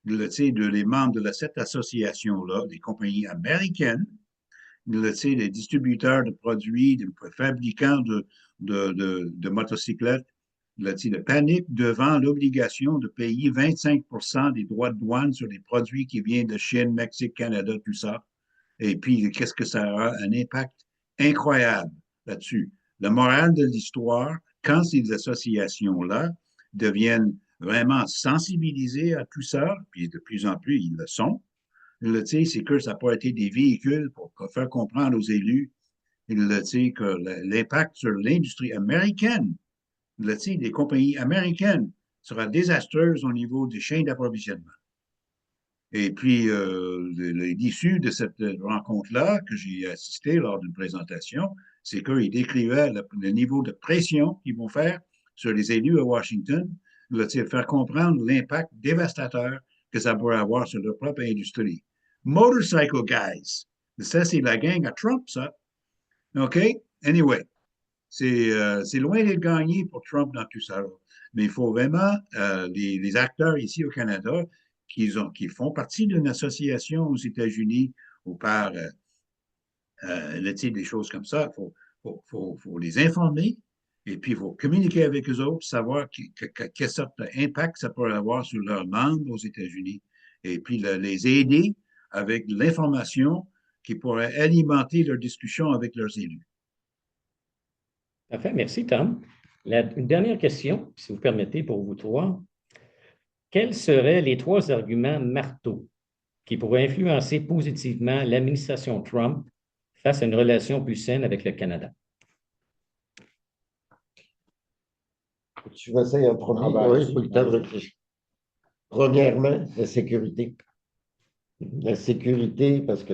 de les membres de cette association-là, des compagnies américaines, les distributeurs de produits, des fabricants de motocyclettes, le panique devant l'obligation de payer 25% des droits de douane sur les produits qui viennent de Chine, Mexique, Canada, tout ça. Et puis, qu'est-ce que ça a un impact incroyable là-dessus. Le moral de l'histoire, quand ces associations-là deviennent vraiment sensibilisées à tout ça, puis de plus en plus, ils le sont, c'est que ça n'a pas été des véhicules pour faire comprendre aux élus que l'impact sur l'industrie américaine, des compagnies américaines, sera désastreuse au niveau des chaînes d'approvisionnement. Et puis, l'issue de cette rencontre-là, que j'ai assisté lors d'une présentation, c'est qu'ils décrivaient le niveau de pression qu'ils vont faire sur les élus à Washington, faire comprendre l'impact dévastateur que ça pourrait avoir sur leur propre industrie. Motorcycle guys, ça, c'est la gang à Trump, ça. OK? Anyway, c'est loin d'être gagné pour Trump dans tout ça. Là. Mais il faut vraiment, les acteurs ici au Canada, qui font partie d'une association aux États-Unis ou par des choses comme ça, faut les informer et puis il faut communiquer avec eux autres, savoir quelle sorte d'impact ça pourrait avoir sur leurs membres aux États-Unis et puis les aider avec l'information qui pourrait alimenter leur discussion avec leurs élus. Parfait, merci, Tom. Une dernière question, si vous permettez, pour vous trois. Quels seraient les trois arguments marteaux qui pourraient influencer positivement l'administration Trump face à une relation plus saine avec le Canada? Tu vas essayer en premier. Oui, il faut le temps de réfléchir. Premièrement, la sécurité. La sécurité, parce que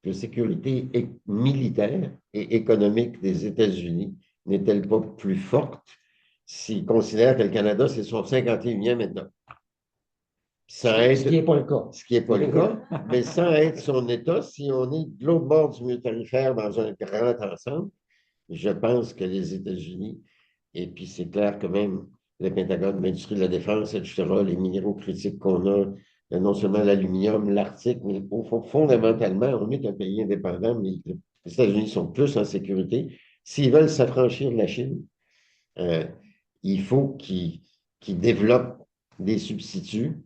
la sécurité militaire et économique des États-Unis n'est-elle pas plus forte s'ils considèrent que le Canada, c'est son 51e maintenant? Ce qui n'est pas le cas. Ce qui n'est pas le cas, mais sans être son État, si on est de l'autre bord du mur tarifaire dans un grand ensemble, je pense que les États-Unis, et puis c'est clair que même le Pentagone, l'industrie de la défense, etc., les minéraux critiques qu'on a, non seulement l'aluminium, l'Arctique, mais fondamentalement, on est un pays indépendant, mais les États-Unis sont plus en sécurité. S'ils veulent s'affranchir de la Chine, il faut qu'ils développent des substituts.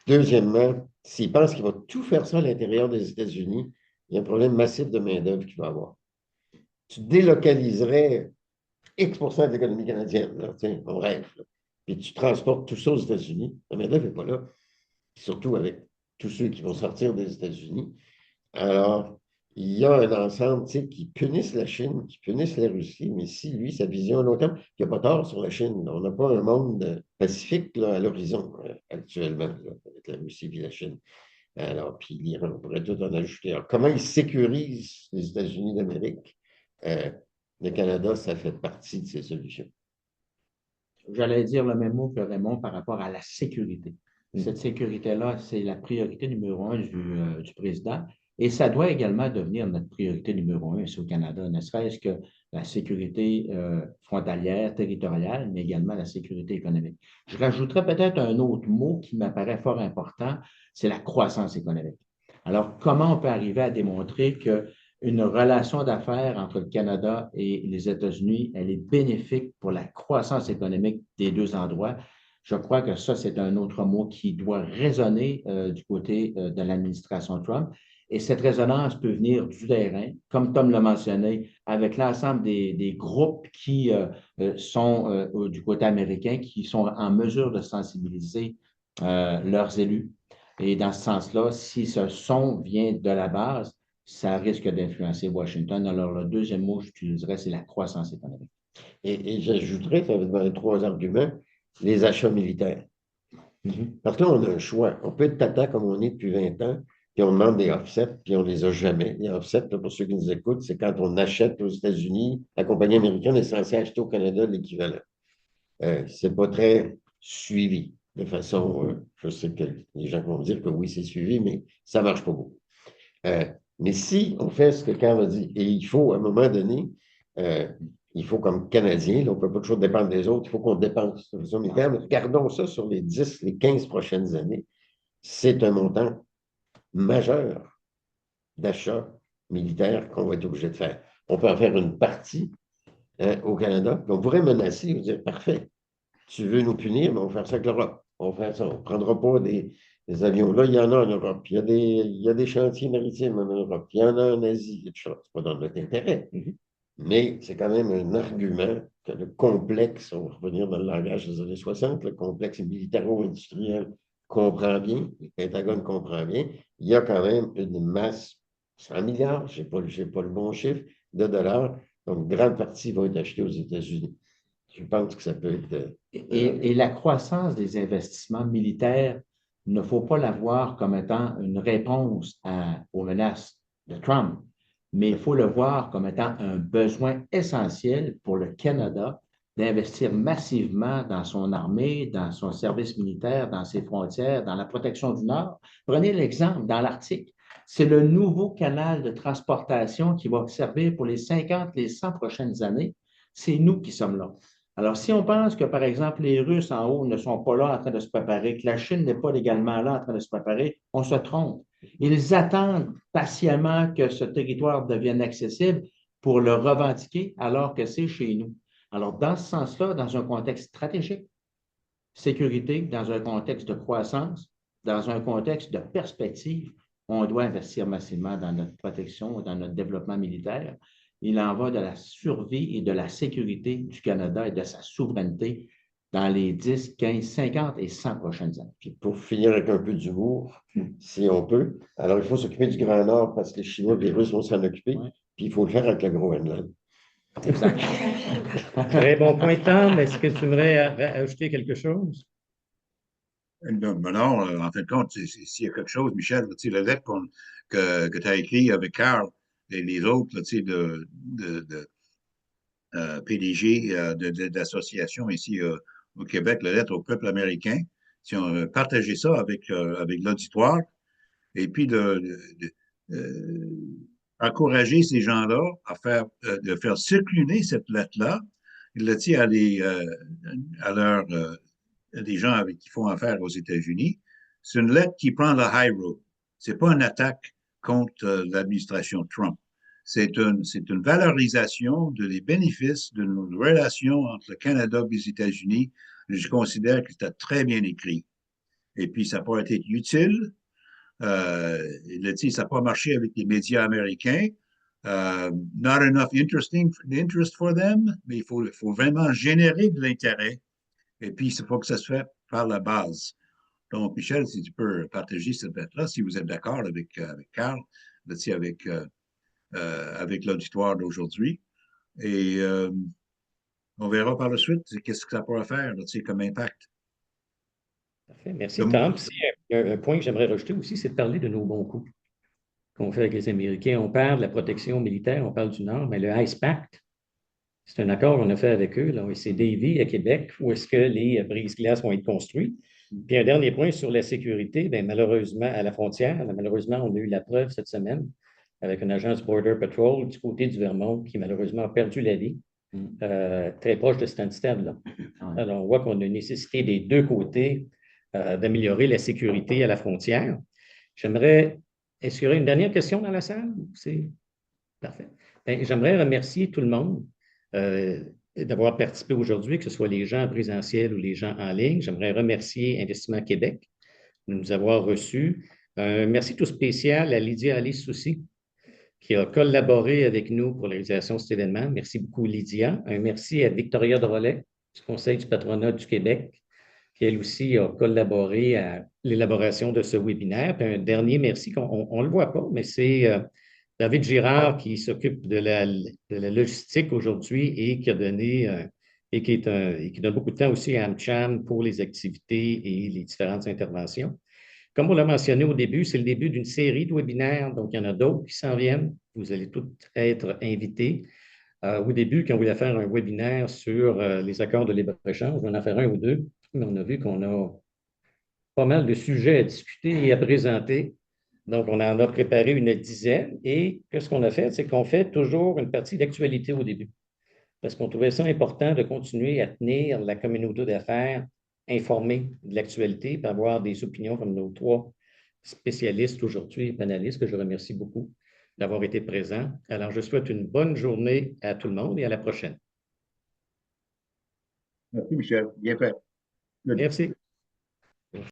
Deuxièmement, s'ils pensent qu'ils vont tout faire ça à l'intérieur des États-Unis, il y a un problème massif de main-d'œuvre qu'il va avoir. Tu délocaliserais X% de l'économie canadienne, là, on rêve. Là. Puis tu transportes tout ça aux États-Unis. La main-d'œuvre n'est pas là. Puis surtout avec tous ceux qui vont sortir des États-Unis. Alors, il y a un ensemble qui punisse la Chine, qui punisse la Russie, mais si lui, sa vision à long terme, il n'y a pas tort sur la Chine. On n'a pas un monde pacifique là, à l'horizon actuellement, là, avec la Russie et la Chine. Alors, puis l'Iran, on pourrait tout en ajouter. Alors, comment ils sécurisent les États-Unis d'Amérique? Le Canada, ça fait partie de ces solutions. J'allais dire le même mot que Raymond par rapport à la sécurité. Cette sécurité-là, c'est la priorité numéro un du président. Et ça doit également devenir notre priorité numéro un ici au Canada, ne serait-ce que la sécurité frontalière, territoriale, mais également la sécurité économique. Je rajouterais peut-être un autre mot qui m'apparaît fort important, c'est la croissance économique. Alors, comment on peut arriver à démontrer qu'une relation d'affaires entre le Canada et les États-Unis, elle est bénéfique pour la croissance économique des deux endroits? Je crois que ça, c'est un autre mot qui doit résonner du côté de l'administration Trump. Et cette résonance peut venir du terrain, comme Tom l'a mentionné, avec l'ensemble des groupes qui sont du côté américain, qui sont en mesure de sensibiliser leurs élus. Et dans ce sens-là, si ce son vient de la base, ça risque d'influencer Washington. Alors, le deuxième mot que j'utiliserais, c'est la croissance économique. Et j'ajouterais, ça va être dans les trois arguments, les achats militaires. Parce que là, on a un choix. On peut être tata comme on est depuis 20 ans, puis on demande des offsets, puis on ne les a jamais. Les offsets, là, pour ceux qui nous écoutent, c'est quand on achète aux États-Unis, la compagnie américaine est censée acheter au Canada l'équivalent. Ce n'est pas très suivi. De façon, je sais que les gens vont me dire que oui, c'est suivi, mais ça ne marche pas beaucoup. Mais si on fait ce que Carl a dit, et il faut, à un moment donné, il faut, comme Canadien, on ne peut pas toujours dépendre des autres, il faut qu'on dépense sur les militaires, mais regardons ça sur les 10, les 15 prochaines années. C'est un montant majeur d'achat militaire qu'on va être obligé de faire. On peut en faire une partie au Canada, puis on pourrait menacer ou dire, parfait, tu veux nous punir, mais on va faire ça avec l'Europe. On va faire ça. On ne prendra pas des avions. Là, il y en a en Europe. Il y a des chantiers maritimes en Europe. Il y en a en Asie. Ce n'est pas dans notre intérêt. Mais c'est quand même un argument que le complexe, on va revenir dans le langage des années 60, le complexe militaro-industriel comprend bien, le Pentagone comprend bien. Il y a quand même une masse, 100 milliards, je n'ai pas le bon chiffre, de dollars. Donc, une grande partie va être achetée aux États-Unis. Je pense que ça peut être. Et la croissance des investissements militaires, il ne faut pas la voir comme étant une réponse aux menaces de Trump, mais il faut le voir comme étant un besoin essentiel pour le Canada d'investir massivement dans son armée, dans son service militaire, dans ses frontières, dans la protection du Nord. Prenez l'exemple dans l'Arctique. C'est le nouveau canal de transportation qui va servir pour les 50, les 100 prochaines années. C'est nous qui sommes là. Alors, si on pense que, par exemple, les Russes en haut ne sont pas là en train de se préparer, que la Chine n'est pas également là en train de se préparer, on se trompe. Ils attendent patiemment que ce territoire devienne accessible pour le revendiquer alors que c'est chez nous. Alors, dans ce sens-là, dans un contexte stratégique, sécurité, dans un contexte de croissance, dans un contexte de perspective, on doit investir massivement dans notre protection, dans notre développement militaire. Il en va de la survie et de la sécurité du Canada et de sa souveraineté dans les 10, 15, 50 et 100 prochaines années. Puis pour finir avec un peu d'humour, si on peut, alors il faut s'occuper du Grand Nord parce que les Chinois et les Russes vont s'en occuper, puis il faut le faire avec le Groenland. Exact. Très bon point, Tom. Est-ce que tu voudrais ajouter quelque chose? Non, en fin de compte, s'il y a quelque chose, Michel, la lettre que tu as écrite avec Carl et les autres de PDG d'associations ici au Québec, la lettre au peuple américain, si on partageait ça avec l'auditoire, et puis encourager ces gens-là de faire circuler cette lettre-là, à des gens avec qui font affaire aux États-Unis. C'est une lettre qui prend le high road. C'est pas une attaque contre l'administration Trump. C'est une valorisation des bénéfices de nos relations entre le Canada et les États-Unis. Je considère que c'est très bien écrit. Et puis, ça n'a pas été utile. Ça n'a pas marché avec les médias américains. Not enough interest for them, mais il faut vraiment générer de l'intérêt. Et puis, il faut que ça se fait par la base. Donc, Michel, si tu peux partager cette lettre-là, si vous êtes d'accord avec Carl, avec l'auditoire d'aujourd'hui. Et on verra par la suite qu'est-ce que ça pourra faire comme impact. Parfait. Merci, Tom. Un point que j'aimerais rajouter aussi, c'est de parler de nos bons coups qu'on fait avec les Américains. On parle de la protection militaire, on parle du Nord, mais le Ice Pact, C'est un accord qu'on a fait avec eux, là, c'est Davie à Québec, où est-ce que les brises-glaces vont être construits. Puis un dernier point sur la sécurité, bien, malheureusement, à la frontière, malheureusement, on a eu la preuve cette semaine avec une agence Border Patrol du côté du Vermont qui malheureusement a perdu la vie, très proche de Stansted, là. Alors, on voit qu'on a une nécessité des deux côtés d'améliorer la sécurité à la frontière. Est-ce qu'il y aurait une dernière question dans la salle? C'est parfait. Bien, j'aimerais remercier tout le monde d'avoir participé aujourd'hui, que ce soit les gens en présentiel ou les gens en ligne. J'aimerais remercier Investissement Québec de nous avoir reçus. Merci tout spécial à Lydia Alice aussi, qui a collaboré avec nous pour la réalisation de cet événement. Merci beaucoup, Lydia. Un merci à Victoria Drolet du Conseil du patronat du Québec, qui elle aussi a collaboré à l'élaboration de ce webinaire. Puis un dernier merci, on ne le voit pas, mais c'est David Girard qui s'occupe de la logistique aujourd'hui et qui a donné et qui donne beaucoup de temps aussi à AmCham pour les activités et les différentes interventions. Comme on l'a mentionné au début, c'est le début d'une série de webinaires, donc il y en a d'autres qui s'en viennent. Vous allez tous être invités. Au début, quand on voulait faire un webinaire sur les accords de libre-échange, on va en faire un ou deux, mais on a vu qu'on a pas mal de sujets à discuter et à présenter. Donc, on en a préparé une dizaine et ce qu'on a fait, c'est qu'on fait toujours une partie d'actualité au début parce qu'on trouvait ça important de continuer à tenir la communauté d'affaires informée de l'actualité et avoir des opinions comme nos trois spécialistes aujourd'hui, panélistes, que je remercie beaucoup d'avoir été présents. Alors, je souhaite une bonne journée à tout le monde et à la prochaine. Merci, Michel. Bien fait. Merci.